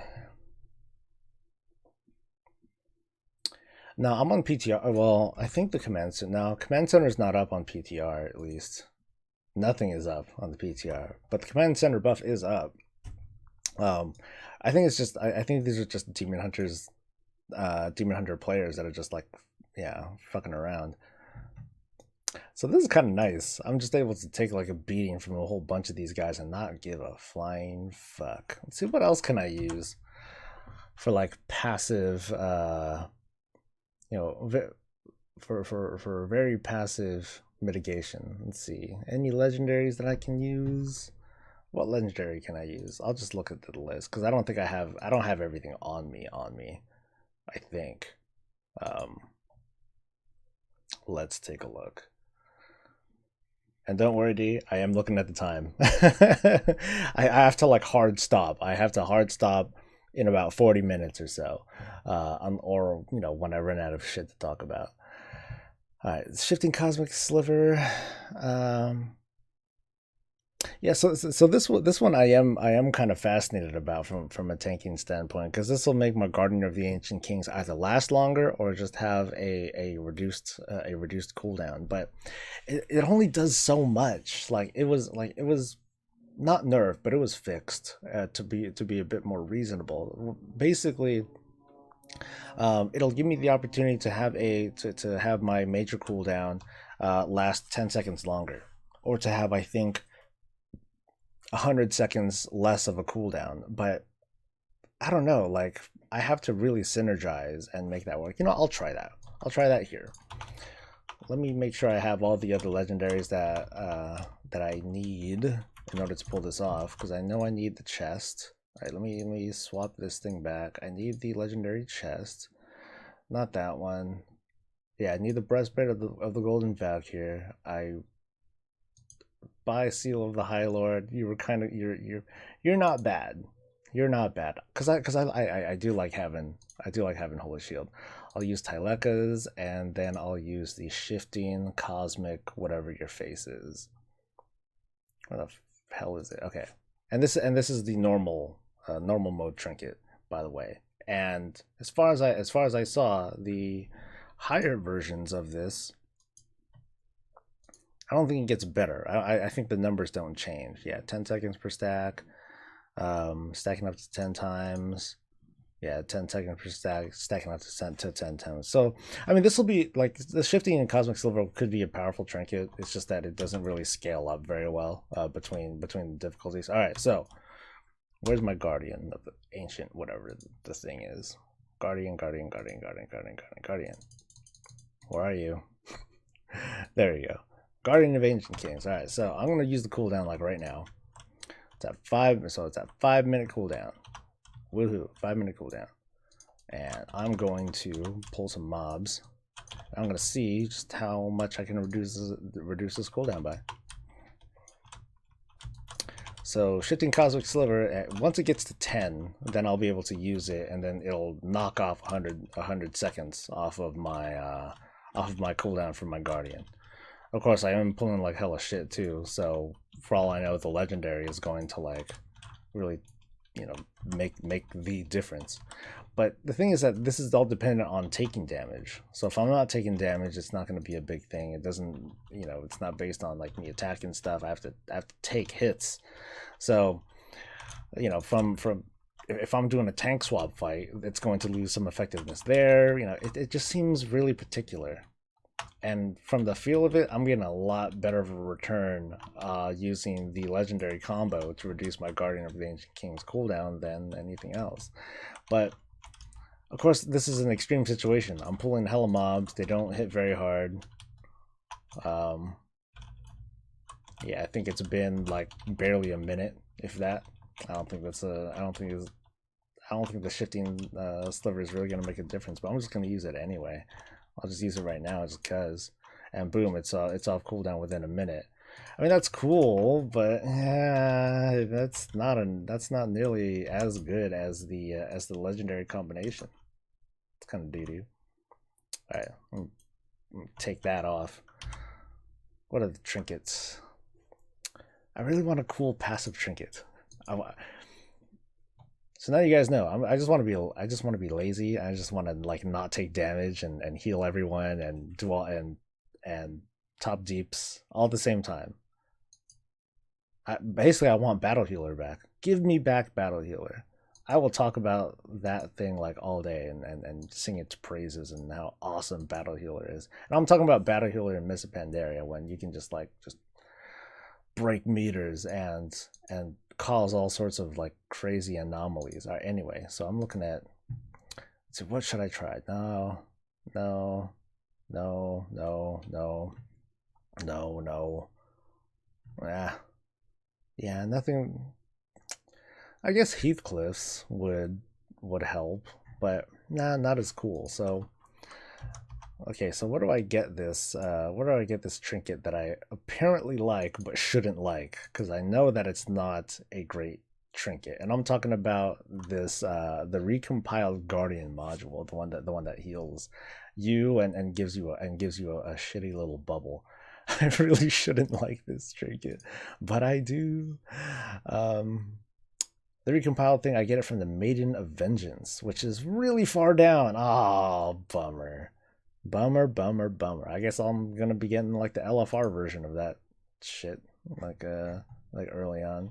Now I'm on PTR. Well, I think the command center. Now command center is not up on PTR, at least. Nothing is up on the PTR, but the command center buff is up. I think it's just. I think these are just Demon Hunters, Demon Hunter players that are just like, fucking around. So this is kind of nice. I'm just able to take like a beating from a whole bunch of these guys and not give a flying fuck. Let's see, what else can I use for like passive, for very passive mitigation. Let's see, any legendaries that I can use. What legendary can I use? I'll just look at the list, because I don't have everything on me. I think. Let's take a look. And don't worry, D, I am looking at the time. I have to like hard stop. I have to hard stop in about 40 minutes or so, or when I run out of shit to talk about. All right, shifting cosmic sliver. Um, yeah, so this one I am kind of fascinated about from a tanking standpoint, because this will make my Guardian of the Ancient Kings either last longer or just have a reduced cooldown. But it only does so much. Like it was not nerfed, but it was fixed to be a bit more reasonable. Basically, it'll give me the opportunity to have my major cooldown last 10 seconds longer, or to have, I think, 100 seconds less of a cooldown. But I don't know, like, I have to really synergize and make that work. I'll try that here. Let me make sure I have all the other legendaries that I need in order to pull this off, because I know I need the chest. All right, let me swap this thing back. I need the legendary chest, not that one. Yeah, I need the breastplate of the golden Valkyr. I buy Seal of the High Lord. You were kind of you're not bad. You're not bad, because I do like having Holy Shield. I'll use Tyleka's, and then I'll use the shifting cosmic whatever your face is. What the hell is it? Okay, and this is the normal mode trinket, by the way. And as far as I saw, the higher versions of this, I don't think it gets better. I think the numbers don't change. Yeah, 10 seconds per stack, stacking up to 10 times. Yeah, 10 seconds per stack, stacking up to 10 times. So, I mean, this will be like the shifting in Cosmic Silver could be a powerful trinket. It's just that it doesn't really scale up very well between the difficulties. All right, so where's my Guardian of the Ancient, whatever the thing is? Guardian. Where are you? There you go. Guardian of Ancient Kings. All right, so I'm gonna use the cooldown like right now. It's at 5-minute cooldown. Woohoo! 5-minute cooldown, and I'm going to pull some mobs. I'm gonna see just how much I can reduce this cooldown by. So shifting Cosmic Sliver, once it gets to 10, then I'll be able to use it, and then it'll knock off 100 seconds off of my cooldown from my Guardian. Of course, I am pulling like hella shit too, so for all I know, the legendary is going to like really, make the difference. But the thing is that this is all dependent on taking damage. So if I'm not taking damage, it's not going to be a big thing. It doesn't, it's not based on like me attacking stuff. I have to take hits. So, from if I'm doing a tank swap fight, it's going to lose some effectiveness there. It just seems really particular. And from the feel of it, I'm getting a lot better of a return using the legendary combo to reduce my Guardian of the Ancient King's cooldown than anything else. But of course, this is an extreme situation. I'm pulling hella mobs. They don't hit very hard. Yeah, I think it's been like barely a minute, if that. I don't think the shifting sliver is really gonna make a difference. But I'm just gonna use it anyway. I'll just use it right now just because, and boom, it's off cooldown within a minute. I mean, that's cool, but that's not nearly as good as the legendary combination. It's kind of doo-doo. All right, I'm gonna take that off. What are the trinkets? I really want a cool passive trinket. So now you guys know. I just want to be lazy. I just want to like not take damage and heal everyone and do all and top deeps all at the same time. Basically, I want Battle Healer back. Give me back Battle Healer. I will talk about that thing like all day and sing its praises and how awesome Battle Healer is. And I'm talking about Battle Healer in Mists of Pandaria, when you can just break meters and cause all sorts of like crazy anomalies. All right, anyway, so I'm looking at, so what should I try? No. Yeah, nothing. I guess Heathcliff's would help, but nah, not as cool. So okay, so what do I get this? Where do I get this trinket that I apparently like but shouldn't like? Because I know that it's not a great trinket, and I'm talking about this the recompiled Guardian module, the one that heals you and gives you a shitty little bubble. I really shouldn't like this trinket, but I do. The recompiled thing, I get it from the Maiden of Vengeance, which is really far down. Oh, bummer. Bummer, bummer, bummer. I guess I'm gonna be getting like the LFR version of that shit, like early on.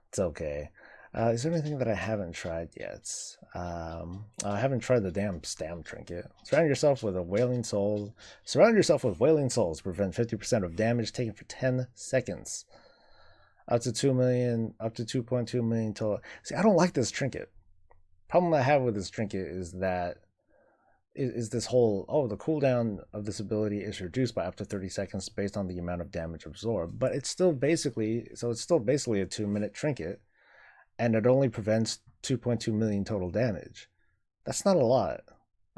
It's okay. Is there anything that I haven't tried yet? I haven't tried the damn stam trinket. Surround yourself with wailing souls. Surround yourself with wailing souls. Prevent 50% of damage taken for 10 seconds. Up to 2 million, up to 2.2 million total. See, I don't like this trinket. Problem I have with this trinket is that this whole, the cooldown of this ability is reduced by up to 30 seconds based on the amount of damage absorbed. But it's still basically a 2-minute trinket, and it only prevents 2.2 million total damage. That's not a lot,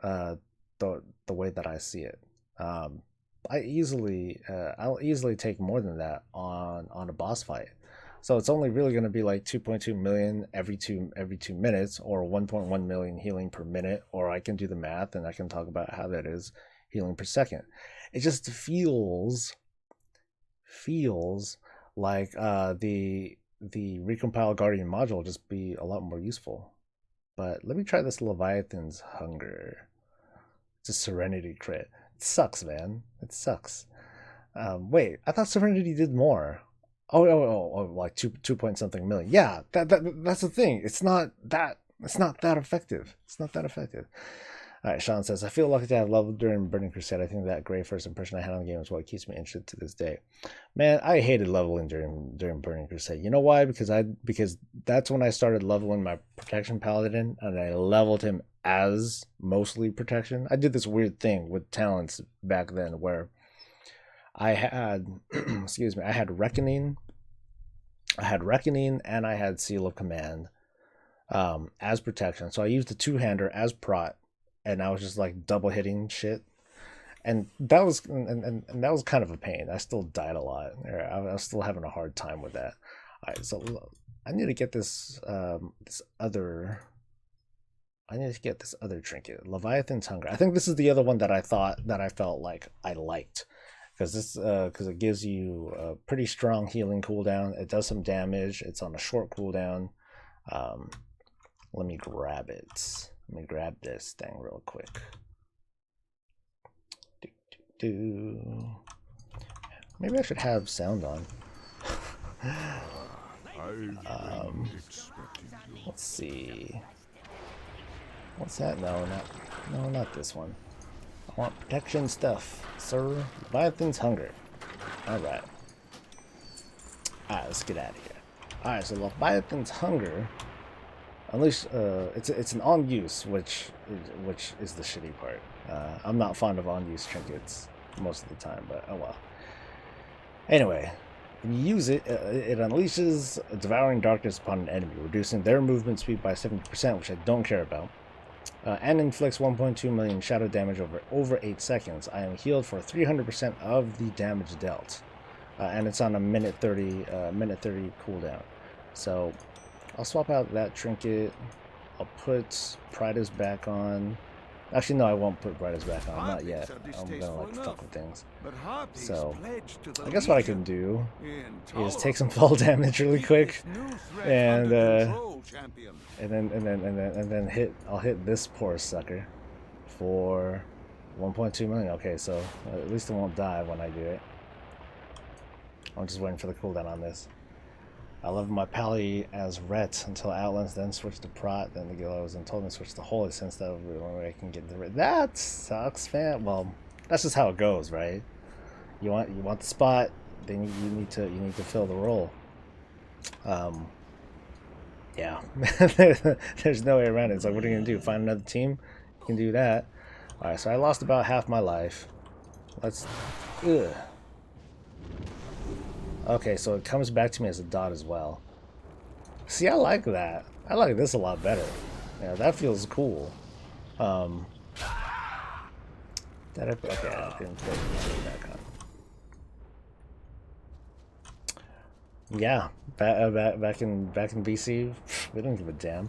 the way that I see it. I'll easily take more than that on a boss fight. So it's only really going to be like 2.2 million every 2 minutes, or 1.1 million healing per minute, or I can do the math and I can talk about how that is healing per second. It just feels like the recompiled Guardian module will just be a lot more useful. But let me try this Leviathan's Hunger. It's a Serenity crit. It sucks, man. It sucks. Wait, I thought Serenity did more. Like 2 point something million. Yeah, that's the thing. It's not that effective. It's not that effective. All right, Sean says, I feel lucky to have leveled during Burning Crusade. I think that great first impression I had on the game is what keeps me interested to this day. Man, I hated leveling during Burning Crusade. You know why? Because that's when I started leveling my protection paladin, and I leveled him as mostly protection. I did this weird thing with talents back then where I had I had Reckoning, and I had Seal of Command as protection. So I used the two-hander as prot, and I was just like double hitting shit, and that was that was kind of a pain. I still died a lot. I was still having a hard time with that. All right, so I need to get this other trinket, Leviathan's Hunger. I think this is the other one that I felt like I liked. Because it gives you a pretty strong healing cooldown. It does some damage. It's on a short cooldown. Let me grab it. Let me grab this thing real quick. Maybe I should have sound on. Let's see. What's that? No, not this one. I want protection stuff, sir. Leviathan's Hunger. Alright. Alright, let's get out of here. Alright, so Leviathan's Hunger, at least it's an on-use, which is the shitty part. I'm not fond of on-use trinkets most of the time, but oh well. Anyway, when you use it, it unleashes Devouring Darkness upon an enemy, reducing their movement speed by 70%, which I don't care about. And inflicts 1.2 million shadow damage over 8 seconds. I am healed for 300% of the damage dealt, and it's on a minute 30 cooldown. So I'll swap out that trinket. I'll put Prida's back on. Actually, no, I won't put Prida's back on. Not yet. I'm gonna like fuck with things. So I guess what I can do is take some fall damage really quick, and then I'll hit this poor sucker for 1.2 million. Okay, so at least it won't die when I do it. I'm just waiting for the cooldown on this. I leveled my pally as Ret until Outlands, then switched to Prot, then the Gillows, and told me to switch to Holy since that was the only way I can get the Ret. That sucks, man. Well, that's just how it goes, right? You want the spot, then you need to fill the role. Yeah. There's no way around it. It's like, what are you gonna do? Find another team? You can do that. Alright, so I lost about half my life. Let's Okay, so it comes back to me as a dot as well. See, I like that. I like this a lot better. Yeah, that feels cool. Okay, I didn't put it back on. Yeah, back in BC, we didn't give a damn.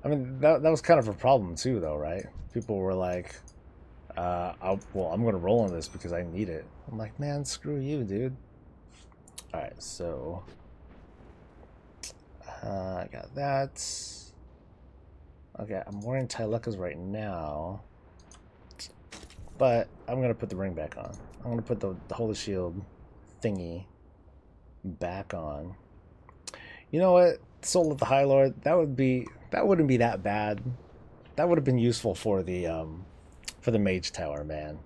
I mean, that was kind of a problem too, though, right? People were like, well, I'm gonna roll on this because I need it. I'm like, man, screw you, dude. All right, so I got that. Okay, I'm wearing Tylecas right now, but I'm gonna put the ring back on. I'm gonna put the Holy Shield thingy back on. You know what? Soul of the High Lord, that wouldn't be that bad. That would have been useful for the Mage Tower, man.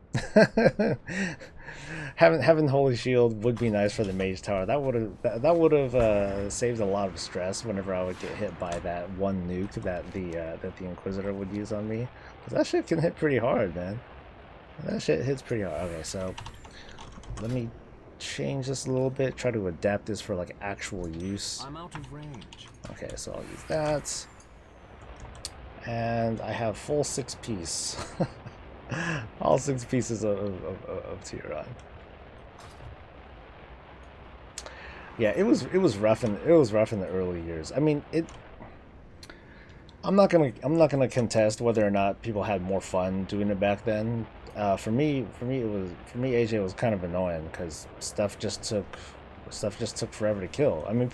having Holy Shield would be nice for the Mage Tower. That would have saved a lot of stress whenever I would get hit by that one nuke that the Inquisitor would use on me. 'Cause that shit can hit pretty hard, man. That shit hits pretty hard. Okay, so let me change this a little bit. Try to adapt this for like actual use. I'm out of range. Okay, so I'll use that. And I have full 6-piece. All 6 pieces of Tyrion. Yeah, it was rough in the early years. I mean, I'm not gonna contest whether or not people had more fun doing it back then. For me, AJ was kind of annoying because stuff just took forever to kill. I mean,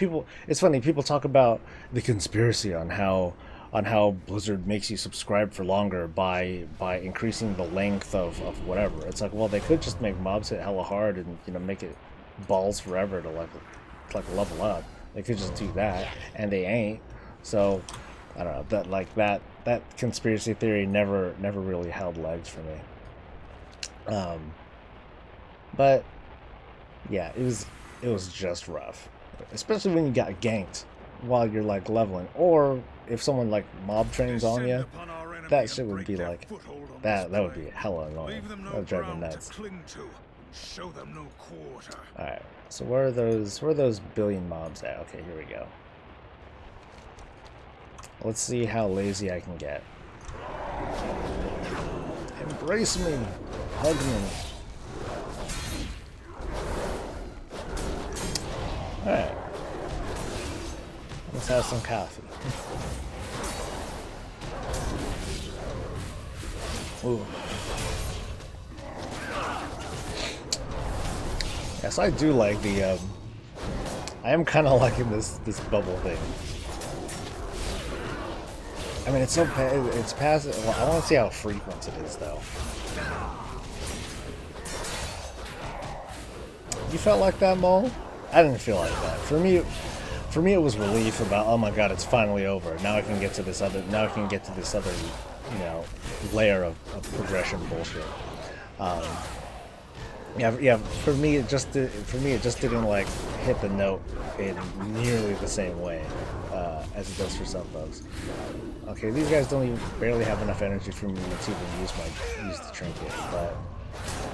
it's funny, people talk about the conspiracy on how Blizzard makes you subscribe for longer by increasing the length of whatever. It's like, well, they could just make mobs hit hella hard and, you know, make it balls forever to like level up. They could just do that, and they ain't. So I don't know, that conspiracy theory never really held legs for me. But yeah, it was just rough, especially when you got ganked while you're like leveling, or if someone like mob trains on you. That shit would be like that would be hella annoying. That would drive me nuts. Show them no quarter. Alright, so where are those billion mobs at? Okay, here we go. Let's see how lazy I can get. Embrace me, hug me. Alright. Let's have some coffee. Ooh. Yes, I do like the, I am kind of liking this bubble thing. I mean, it's passive. Well, I want to see how frequent it is, though. You felt like that, Mo? I didn't feel like that. For me, it was relief about, oh my god, it's finally over. Now I can get to this other. You know, layer of progression bullshit. Yeah. For me, it just didn't like hit the note in nearly the same way as it does for some folks. Okay, these guys barely have enough energy for me to even use the trinket. But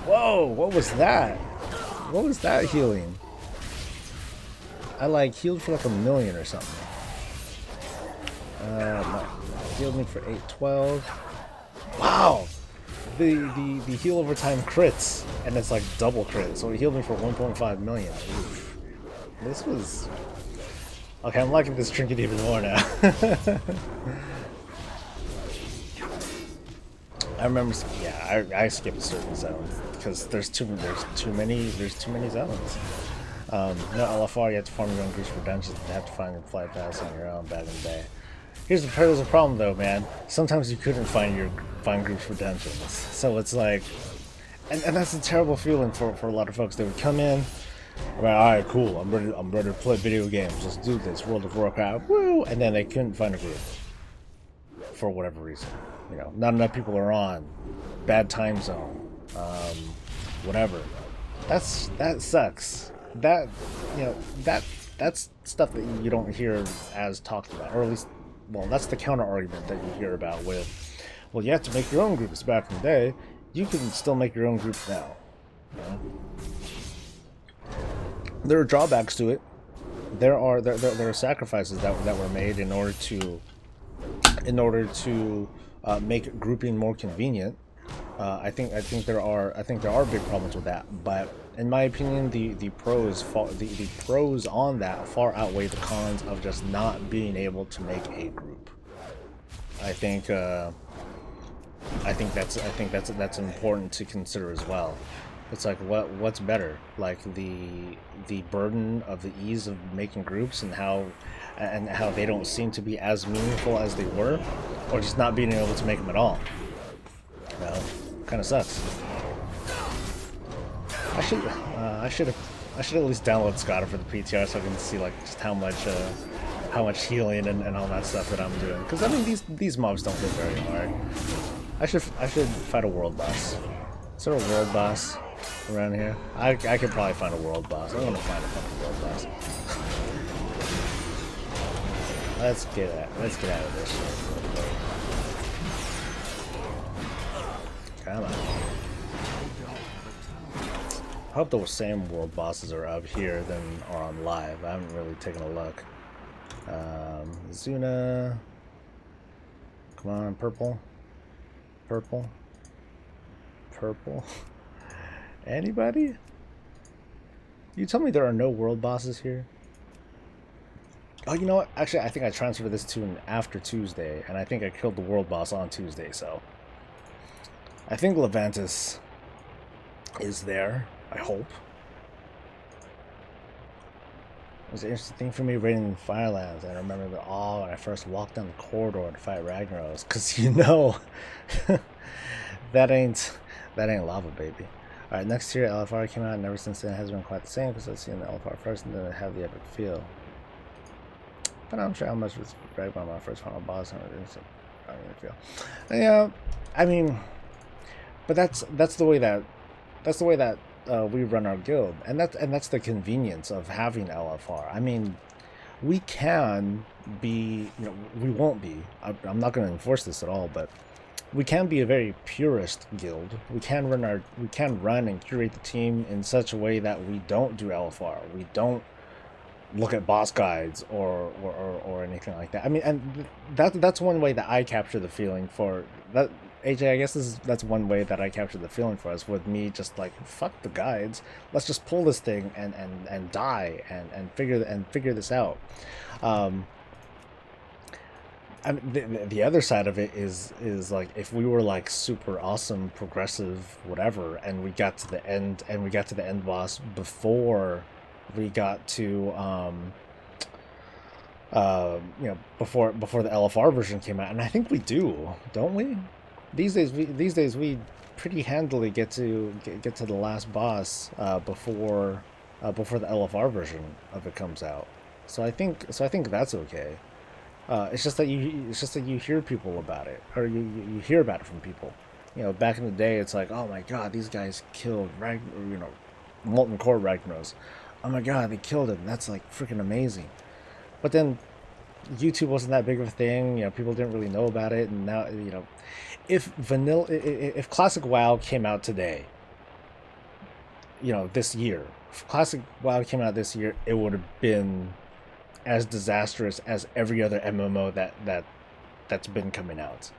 whoa, what was that? What was that healing? I like healed for like 1,000,000 or something. No. Healed me for 812. Wow! The heal over time crits, and it's like double crit, so it healed me for 1.5 million. Oof. This was... Okay, I'm liking this trinket even more now. I remember, yeah, I skipped certain zones because there's too many zones. No LFR, you have to farm your own groups for dungeons and have to find your flight pass on your own back in the day. There's a problem though, man. Sometimes you couldn't find groups for dungeons, so it's like, and that's a terrible feeling for a lot of folks. They would come in, all right, cool, I'm ready to play video games. Let's do this, World of Warcraft, woo, and then they couldn't find a group for whatever reason. You know, not enough people are on, bad time zone, whatever. That sucks. That, you know, that's stuff that you don't hear as talked about, or at least. Well, that's the counter argument that you hear about with, well, you have to make your own groups back in the day. You can still make your own groups now. You know? There are drawbacks to it. There are sacrifices that were made in order to make grouping more convenient. I think there are big problems with that, but in my opinion, the pros on that far outweigh the cons of just not being able to make a group. I think that's important to consider as well. It's like what's better, like the burden of the ease of making groups and how they don't seem to be as meaningful as they were, or just not being able to make them at all. Well, kind of sucks. I should at least download Scotta for the PTR so I can see like just how much healing and all that stuff that I'm doing. Because I mean these mobs don't hit very hard. I should fight a world boss. Is there a world boss around here? I could probably find a world boss. I'm gonna find a fucking world boss. Let's get out of this shit. Come on. I hope those same world bosses are up here than are on live. I haven't really taken a look. Zuna. Come on, purple. Purple. Purple. Anybody? You tell me there are no world bosses here? Oh, you know what? Actually, I think I transferred this to an after Tuesday, and I think I killed the world boss on Tuesday, so... I think Levantis is there. I hope. It was an interesting thing for me raiding Firelands. I remember the awe when I first walked down the corridor to fight Ragnaros, because you know that ain't lava, baby. Alright, next year LFR came out, and ever since then it hasn't been quite the same, because I've seen the LFR first and then I have the epic feel. But I'm sure how much was dragged by my first final boss and I don't even feel. Yeah, I mean, but that's the way that we run our guild, and that's the convenience of having LFR. I mean, we can be, we won't be. I'm not going to enforce this at all, but we can be a very purist guild. We can run and curate the team in such a way that we don't do LFR. We don't look at boss guides or anything like that. I mean, and that's one way that I capture the feeling for that. AJ, I guess that's one way that I capture the feeling for us, with me just like, fuck the guides, let's just pull this thing and die and figure this out. I mean, the other side of it is like, if we were like super awesome, progressive, whatever, and we got to the end boss before we got to before the LFR version came out, and I think we do, don't we? These days we pretty handily get to the last boss before the LFR version of it comes out. So I think that's okay. It's just that you hear people about it, or you hear about it from people. Back in the day, it's like, oh my god, these guys killed Molten Core Ragnaros. Oh my god, they killed him. That's like freaking amazing. But then YouTube wasn't that big of a thing. People didn't really know about it, and now if Classic WoW came out today, this year, if Classic WoW came out this year, it would have been as disastrous as every other MMO that's been coming out,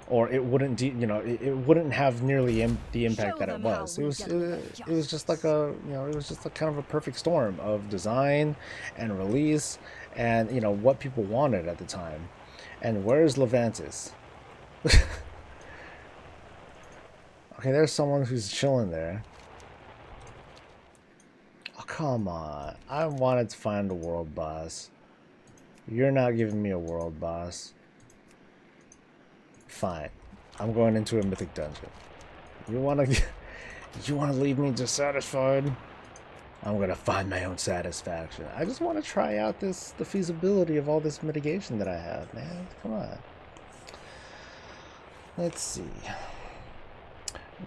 or it wouldn't it wouldn't have nearly the impact that it was. It was just like it was just a kind of a perfect storm of design and release and what people wanted at the time. And where's Levantis? Okay, there's someone who's chilling there. Oh, come on. I wanted to find a world boss. You're not giving me a world boss. Fine. I'm going into a mythic dungeon. You wanna leave me dissatisfied? I'm gonna find my own satisfaction. I just want to try out the feasibility of all this mitigation that I have, man. Come on. Let's see.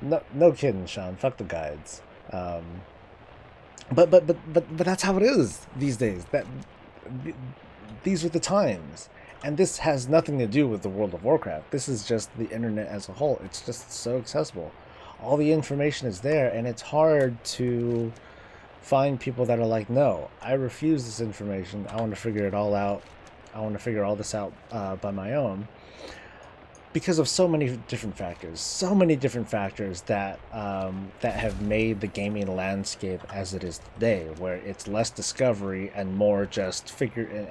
No kidding, Sean. Fuck the guides. But that's how it is these days. These are the times, and this has nothing to do with the World of Warcraft. This is just the internet as a whole. It's just so accessible. All the information is there, and it's hard to find people that are like, no, I refuse this information. I want to figure it all out. I want to figure all this out by my own. because of so many different factors that that have made the gaming landscape as it is today, where it's less discovery and more just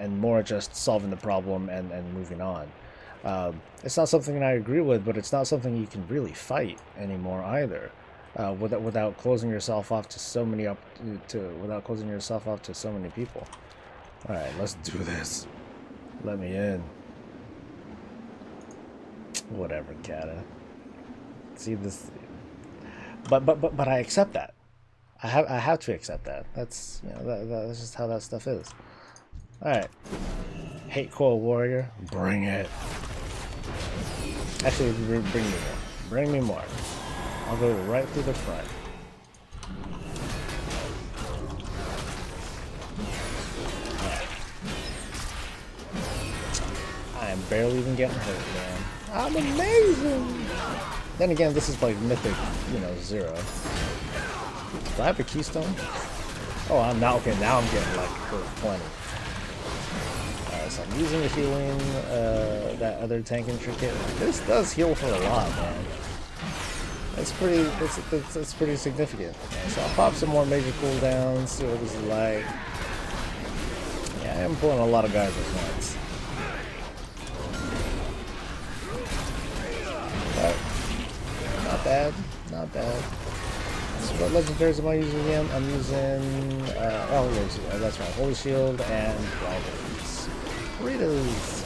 more just solving the problem and moving on. It's not something I agree with, but it's not something you can really fight anymore either. Without closing yourself off to so many without closing yourself off to so many people. All right, let's do this. Let me in. Whatever, Kata. See this, but I accept that. I have to accept that. That's that's just how that stuff is. All right, Hate Coil Warrior, bring it. Actually, bring me more. Bring me more. I'll go right through the front. Right. I am barely even getting hurt, man. I'm amazing. Then again, this is like mythic, 0. Do I have a keystone? Oh, I'm not. Okay, now I'm getting like plenty. Alright, so I'm using the healing, that other tanking trinket. This does heal for a lot, man. It's pretty significant. So I'll pop some more major cooldowns, see what this is like. Yeah, I am pulling a lot of guys at once. But not bad, not bad. So what legendaries am I using again? I'm using, that's right, Holy Shield and Drivers. Burritos.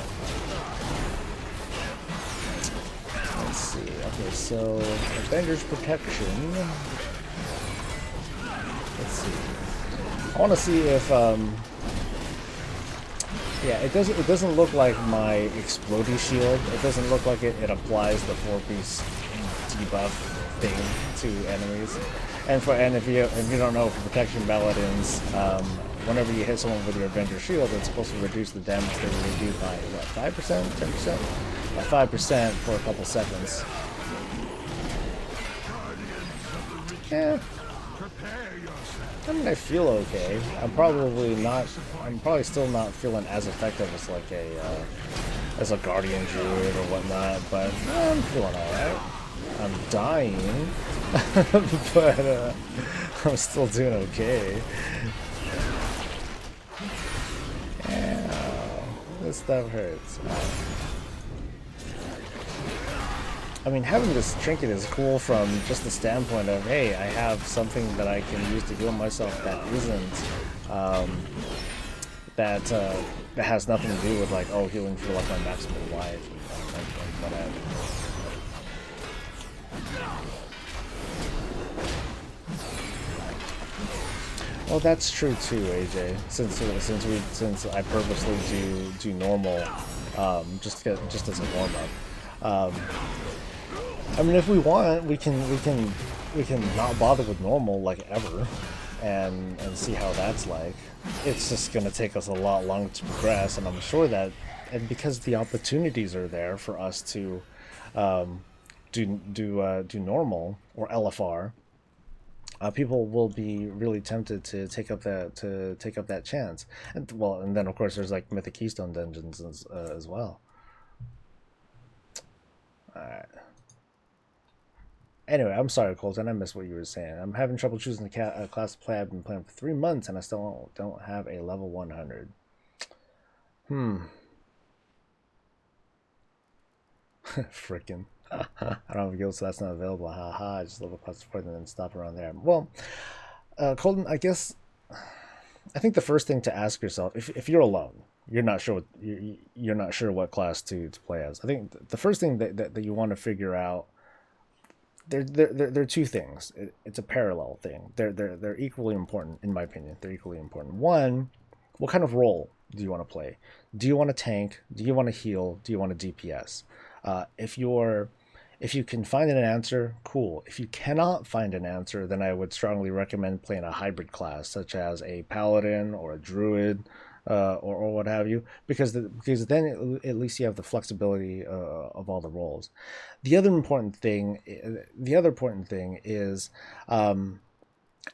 Let's see. Okay, so Avenger's Protection. Let's see. I want to see if yeah, it doesn't look like my Explodey Shield. It doesn't look like it applies the 4-piece debuff thing to enemies. And if you don't know, for Protection Paladins, whenever you hit someone with your Avenger Shield, it's supposed to reduce the damage they do by what, 5%, 10%? By 5% for a couple seconds. Yeah. I mean, I feel okay. I'm probably still not feeling as effective as like as a Guardian Druid or whatnot, but I'm feeling alright. I'm dying, but I'm still doing okay. Yeah, this stuff hurts. I mean, having this trinket is cool from just the standpoint of, hey, I have something that I can use to heal myself that isn't, that has nothing to do with, like, oh, healing for, like, my maximum life and whatever. Well, that's true too, AJ. Since I purposely do normal, just as a warm up. I mean, if we want, we can not bother with normal like ever, and see how that's like. It's just gonna take us a lot longer to progress, and I'm sure that, and because the opportunities are there for us to do normal or LFR. People will be really tempted to take up that chance, and then of course there's like Mythic Keystone dungeons as well. All right. Anyway, I'm sorry, Colton. I missed what you were saying. I'm having trouble choosing the class to play. I've been playing for 3 months, and I still don't have a level 100. Frickin'. I don't have a guild, so that's not available. Haha, I just level class support and then stop around there. Well, Colton, I guess I think the first thing to ask yourself, if you're alone, you're not sure what class to play as. I think the first thing that you want to figure out, there are two things. It's a parallel thing. They're equally important, in my opinion. They're equally important. One, what kind of role do you want to play? Do you want to tank? Do you want to heal? Do you want to DPS? If you can find an answer, cool. If you cannot find an answer, then I would strongly recommend playing a hybrid class, such as a paladin or a druid, or what have you, because then at least you have the flexibility of all the roles. The other important thing is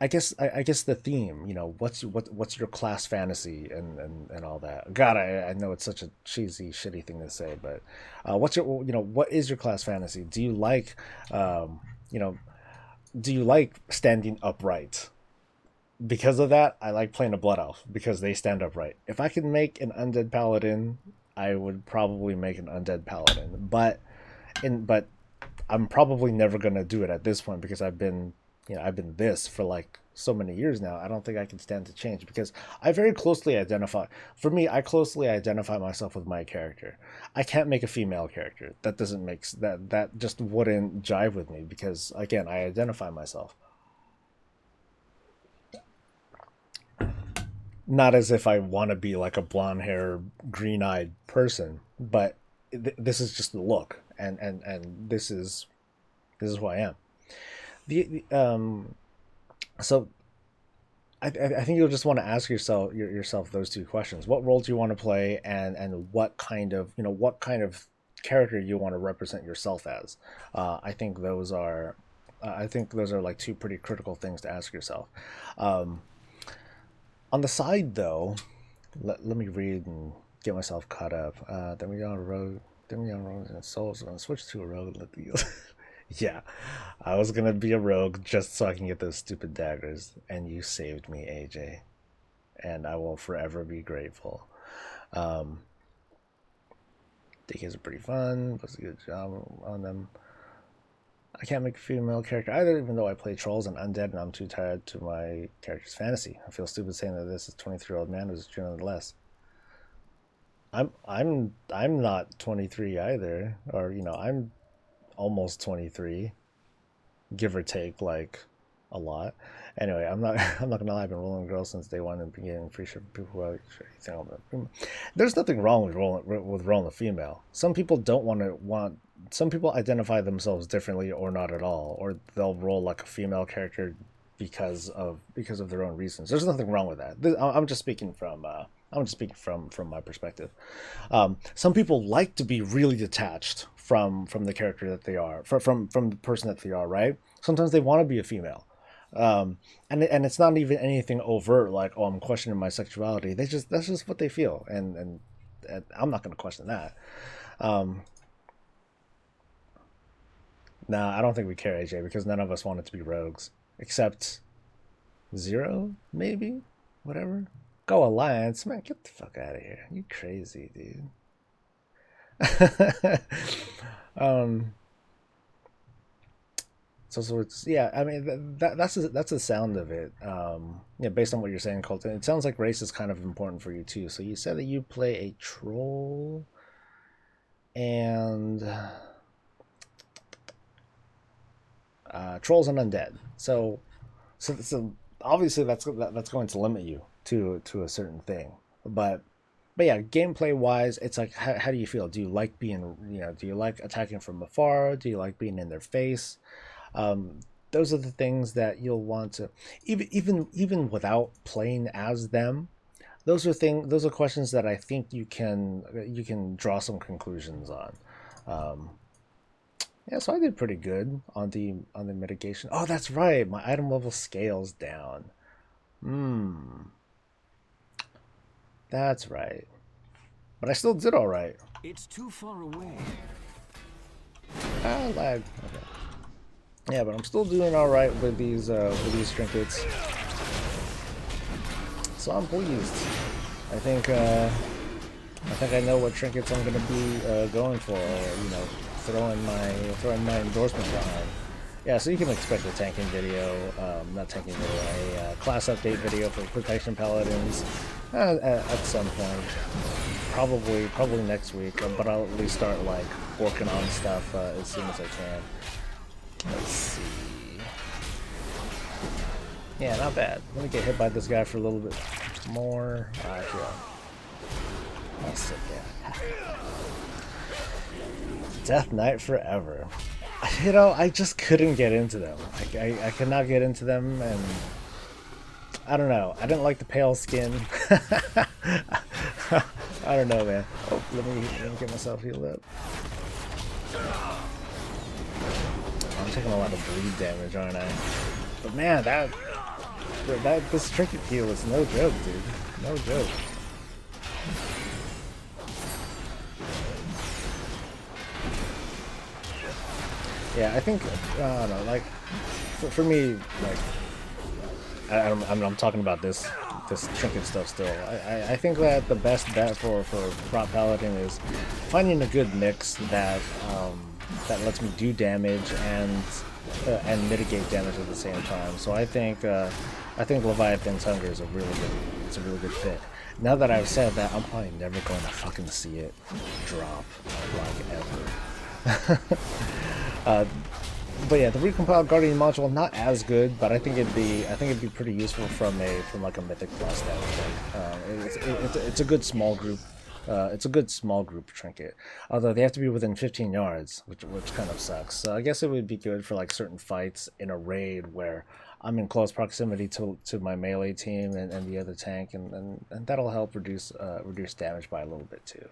I guess the theme, you know, what's your class fantasy and all that. God, I know it's such a cheesy, shitty thing to say, but what's your, you know, what is your class fantasy? Do you like, you know, do you like standing upright? Because of that, I like playing a blood elf because they stand upright. If I could make an undead paladin, I would probably make an undead paladin. But I'm probably never gonna do it at this point because I've been this for like so many years now. I don't think I can stand to change because I very closely identify. For me, I closely identify myself with my character. I can't make a female character. That doesn't make that just wouldn't jive with me because again, I identify myself. Not as if I want to be like a blonde hair, green eyed person, but this is just the look, and this is who I am. The so I think you'll just want to ask yourself those two questions: what role do you want to play, and what kind of, you know, what kind of character you want to represent yourself as. I think those are I think those are like two pretty critical things to ask yourself. Um, on the side, though, let me read and get myself caught up. Then we go on a road. Then we go on roads and souls. I'm gonna switch to a road. Let the yeah, I was gonna be a rogue just so I can get those stupid daggers, and you saved me, AJ, and I will forever be grateful. Um, DKs are pretty fun. Does a good job on them. I can't make a female character either, even though I play trolls and undead, and I'm too tired to my character's fantasy. I feel stupid saying that this is 23-year-old man who's true nonetheless. I'm not 23 either, or you know, I'm almost 23, give or take like a lot. Anyway, I'm not I'm not gonna lie. I've been rolling girls since day one and been getting free shit from people who are there's nothing wrong with rolling a female. Some people don't want. Some people identify themselves differently or not at all, or they'll roll like a female character because of their own reasons. There's nothing wrong with that. I'm just speaking from from my perspective. Some people like to be really detached from the character that they are, from the person that they are. Right? Sometimes they want to be a female, and it's not even anything overt like, oh, I'm questioning my sexuality. That's just what they feel, and I'm not going to question that. Um, nah, I don't think we care, AJ, because none of us wanted to be rogues except Zero, maybe, whatever. Go Alliance, man. Get the fuck out of here. You crazy, dude. um. So it's yeah. I mean that's the sound of it. Yeah, based on what you're saying, Colton, it sounds like race is kind of important for you too. So you said that you play a troll, and trolls and undead. So obviously that's going to limit you to a certain thing. But yeah, gameplay wise, it's like how do you feel? Do you like being, you know, do you like attacking from afar? Do you like being in their face? Um, those are the things that you'll want to even without playing as them. Those are questions that I think you can draw some conclusions on. Um, yeah, so I did pretty good on the mitigation. Oh, that's right. My item level scales down. Hmm, that's right. But I still did all right. It's too far away. Ah, lag. Okay. Yeah, but I'm still doing all right with these trinkets. So I'm pleased. I think I know what trinkets I'm gonna be going for. Or, you know, throwing my endorsement behind. Yeah, so you can expect a tanking video, not tanking video, a class update video for protection paladins at some point. Probably next week, but I'll at least start like working on stuff as soon as I can. Let's see. Yeah, not bad. Let me get hit by this guy for a little bit more. Yeah. I'll sit there. Death Knight forever. You know, I just couldn't get into them. I could not get into them, and I don't know. I didn't like the pale skin. I don't know, man. Oh, let me get myself healed up. I'm taking a lot of bleed damage, aren't I? But man, This trinket heal is no joke, dude. No joke. Yeah, I think I don't know. Like for me, like I'm talking about this trinket stuff still. I think that the best bet for prop paladin is finding a good mix that that lets me do damage and mitigate damage at the same time. So I think Leviathan's Hunger is a really good fit. Now that I've said that, I'm probably never going to fucking see it drop like ever. But yeah, the recompiled Guardian module not as good, but I think it'd be pretty useful from like a Mythic Plus standpoint. It's a good small group. It's a good small group trinket, although they have to be within 15 yards, which kind of sucks. So I guess it would be good for like certain fights in a raid where I'm in close proximity to my melee team and the other tank, and that'll help reduce damage by a little bit too.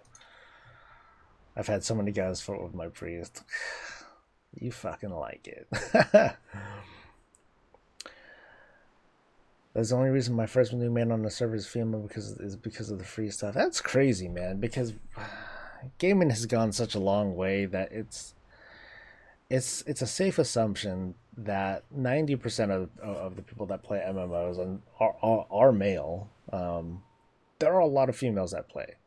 I've had so many guys fought with my priest. You fucking like it. That's the only reason my first new man on the server is female because of the free stuff. That's crazy, man. Because gaming has gone such a long way that it's a safe assumption that 90% of the people that play MMOs and are male. There are a lot of females that play,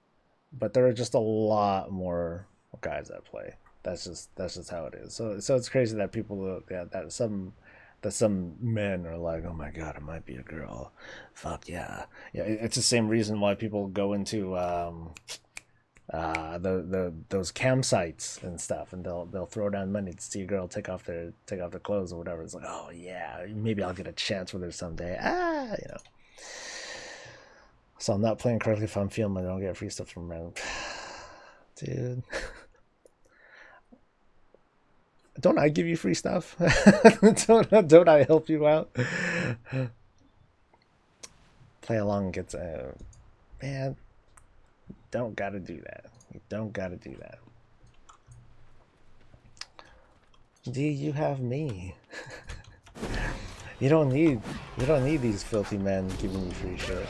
but there are just a lot more guys that play. That's just how it is. So it's crazy that people that some men are like, oh my god, it might be a girl. Fuck yeah. It's the same reason why people go into those campsites and stuff, and they'll throw down money to see a girl take off their clothes or whatever. It's like, oh yeah, maybe I'll get a chance with her someday. So I'm not playing correctly if I'm feeling I don't get free stuff from random. Dude. Don't I give you free stuff? don't I help you out? Play along gets man. Don't gotta do that. You don't gotta do that. Do you have me? You don't need these filthy men giving you free shit.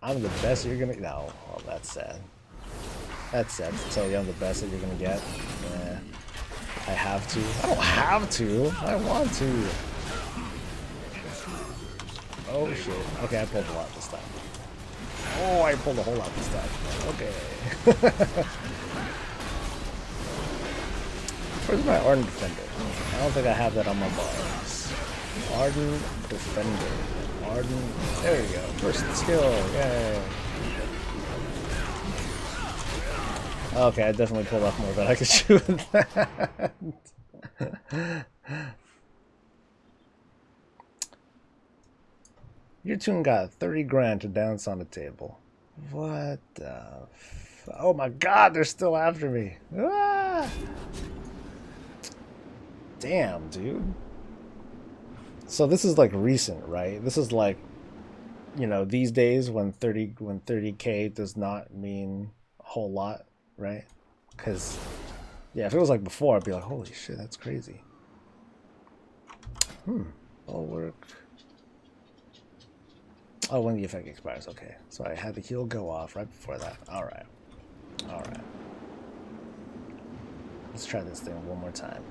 I'm the best you're gonna. No, well, that's sad. That's sad to tell you I'm the best that you're gonna get. Yeah. I have to. I don't have to. I want to. Oh shit. Okay, I pulled a lot this time. Oh, I pulled a whole lot this time. Okay. Where's my Ardent Defender? I don't think I have that on my bars. Ardent Defender. Ardent. There we go. First skill. Yay. Okay, I definitely pulled off more than I could shoot with that. Your tune got 30 grand to dance on the table. What the oh my god, they're still after me. Ah! Damn, dude. So this is like recent, right? This is like, you know, these days when 30K does not mean a whole lot. Right? Because, yeah, if it was like before, I'd be like, holy shit, that's crazy. Bulwark. Oh, when the effect expires, okay. So I had the heal go off right before that. Alright. Alright. Let's try this thing one more time.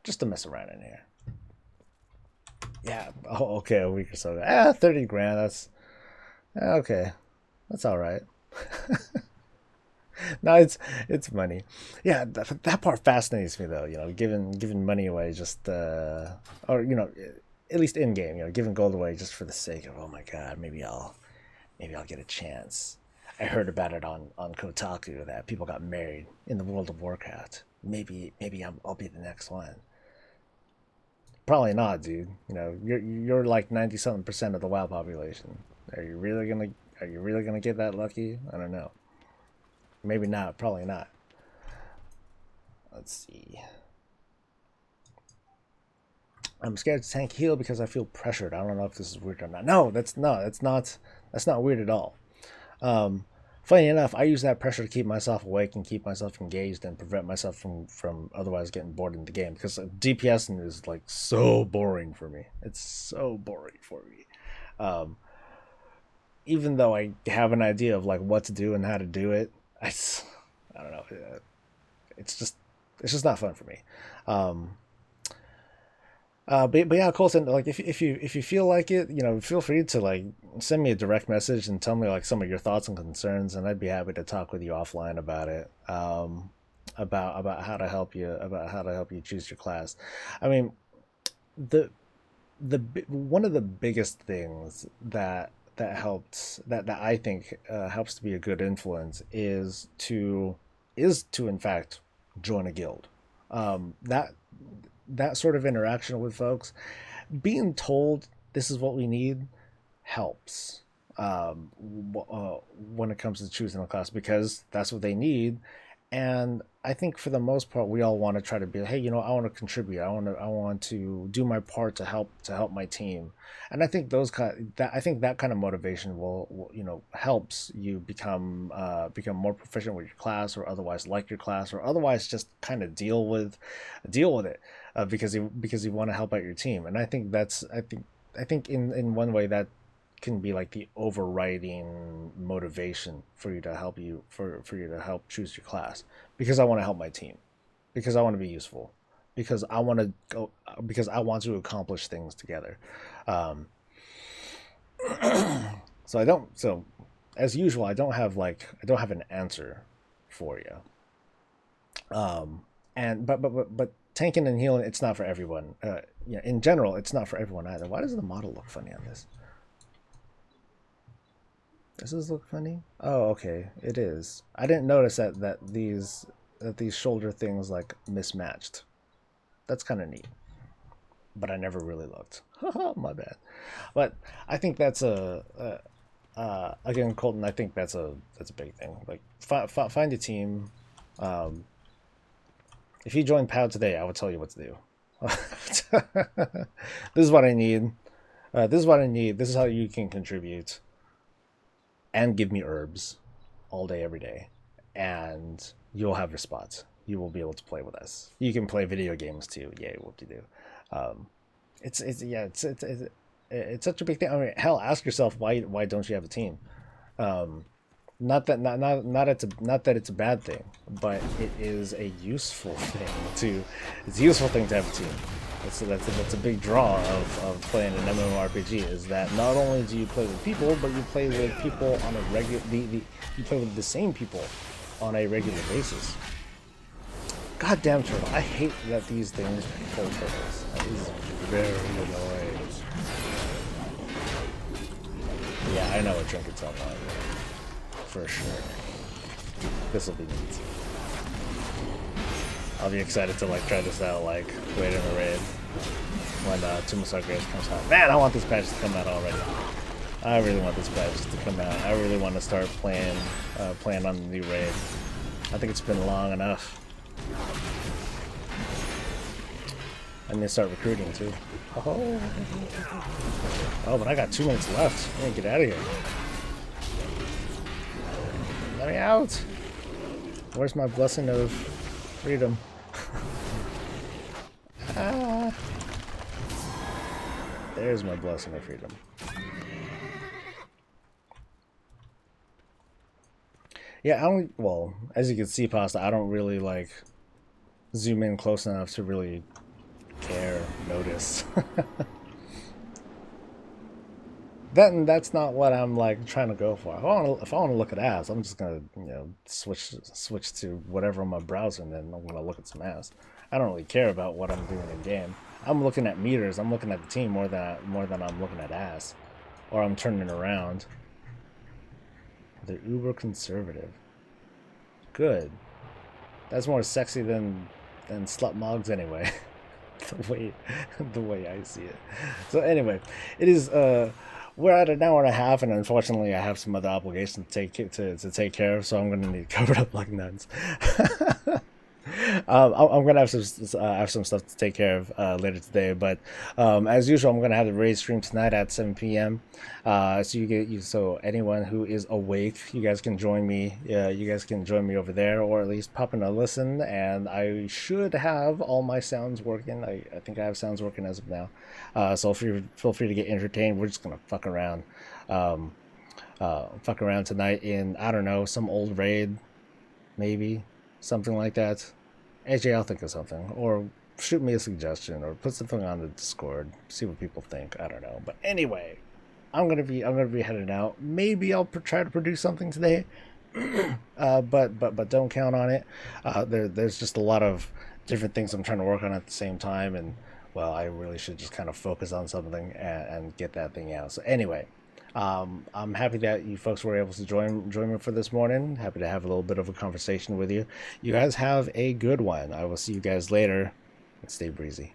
Just to mess around in here. Yeah, oh, okay, a week or so. 30 grand, that's... Okay. That's alright. No, it's money. Yeah, that part fascinates me though. You know, giving money away just or you know, at least in game. You know, giving gold away just for the sake of, oh my god, maybe I'll get a chance. I heard about it on Kotaku that people got married in the World of Warcraft. Maybe I'll be the next one. Probably not, dude. You know, you're like 90-something% of the WoW population. Are you really gonna get that lucky? I don't know. Maybe not. Probably not. Let's see. I'm scared to tank heal because I feel pressured. I don't know if this is weird or not. No, that's not weird at all. Funny enough, I use that pressure to keep myself awake and keep myself engaged and prevent myself from otherwise getting bored in the game, because DPSing is like so boring for me. It's so boring for me. Um, Even though I have an idea of like what to do and how to do it, I don't know. It's just not fun for me. Um, but yeah, Colton, like if you feel like it, feel free to like send me a direct message and tell me like some of your thoughts and concerns, and I'd be happy to talk with you offline about it. About how to help you, choose your class. I mean, the one of the biggest things that I think helps to be a good influence is to in fact join a guild. That sort of interaction with folks, being told this is what we need, helps when it comes to choosing a class, because that's what they need. And I think for the most part, we all want to try to be, hey, I want to contribute. I want to do my part to help my team. And I think that kind of motivation will helps you become more proficient with your class, or otherwise like your class, or otherwise just kind of deal with it, because you want to help out your team. And I think in one way that can be like the overriding motivation for you to help choose your class, because I want to help my team, because I want to be useful, because I want to accomplish things together. um so as usual, I don't have an answer for you. And but tanking and healing, it's not for everyone. In general, it's not for everyone either. Why does the model look funny on this? Does this look funny? Oh, okay, it is. I didn't notice that these shoulder things like mismatched. That's kind of neat, but I never really looked. My bad. But I think that's again, Colton. I think that's a big thing. Like, find a team. Um, if you join POW today, I would tell you what to do. This is what I need. This is what I need. This is how you can contribute, and give me herbs all day, every day, and you'll have your spots. You will be able to play with us. You can play video games too. Yay, whoop de do. Um, it's yeah, it's such a big thing. I mean, hell, ask yourself why don't you have a team? Um, not that it's a bad thing, but it is a useful thing to it's a useful thing to have a team. That's a big draw of playing an MMORPG, is that not only do you play with people, but you play with people on a regular you play with the same people on a regular basis. Goddamn turtle! I hate that these things pull turtles. That is very annoying. Yeah, I know what trinkets I want, for sure. This will be neat. I'll be excited to like try this out like later in the raid when Tumasar Grace comes out. Man, I want this patch to come out already. I really want this patch to come out. I really want to start playing on the new raid. I think it's been long enough. I need to start recruiting too. Oh, but I got 2 minutes left. I need to get out of here. Let me out. Where's my blessing of freedom? There's my blessing of freedom. Yeah, well, as you can see, Pasta, I don't really like zoom in close enough to really care, notice. That's not what I'm like trying to go for. If I want to look at ass, I'm just gonna switch to whatever on my browser, and then I'm gonna look at some ass. I don't really care about what I'm doing in game. I'm looking at meters. I'm looking at the team more than I'm looking at ass, or I'm turning around. They're uber conservative. Good. That's more sexy than slut mogs anyway. the way I see it. So anyway, it is we're at an hour and a half, and unfortunately I have some other obligations to take care of, so I'm gonna need covered up like nuns. I'm gonna have some stuff to take care of later today, but as usual, I'm gonna have the raid stream tonight at 7 p.m. So anyone who is awake, you guys can join me. You guys can join me over there, or at least pop in a listen. And I should have all my sounds working. I think I have sounds working as of now. So feel free to get entertained. We're just gonna um, fuck around tonight in, I don't know, some old raid, maybe something like that. AJ, I'll think of something, or shoot me a suggestion, or put something on the Discord. See what people think. I don't know, but anyway, I'm gonna be heading out. Maybe I'll try to produce something today, but don't count on it. There's just a lot of different things I'm trying to work on at the same time, and well, I really should just kind of focus on something and get that thing out. So anyway, I'm happy that you folks were able to join me for this morning. Happy to have a little bit of a conversation with you. You guys have a good one. I will see you guys later, and stay breezy.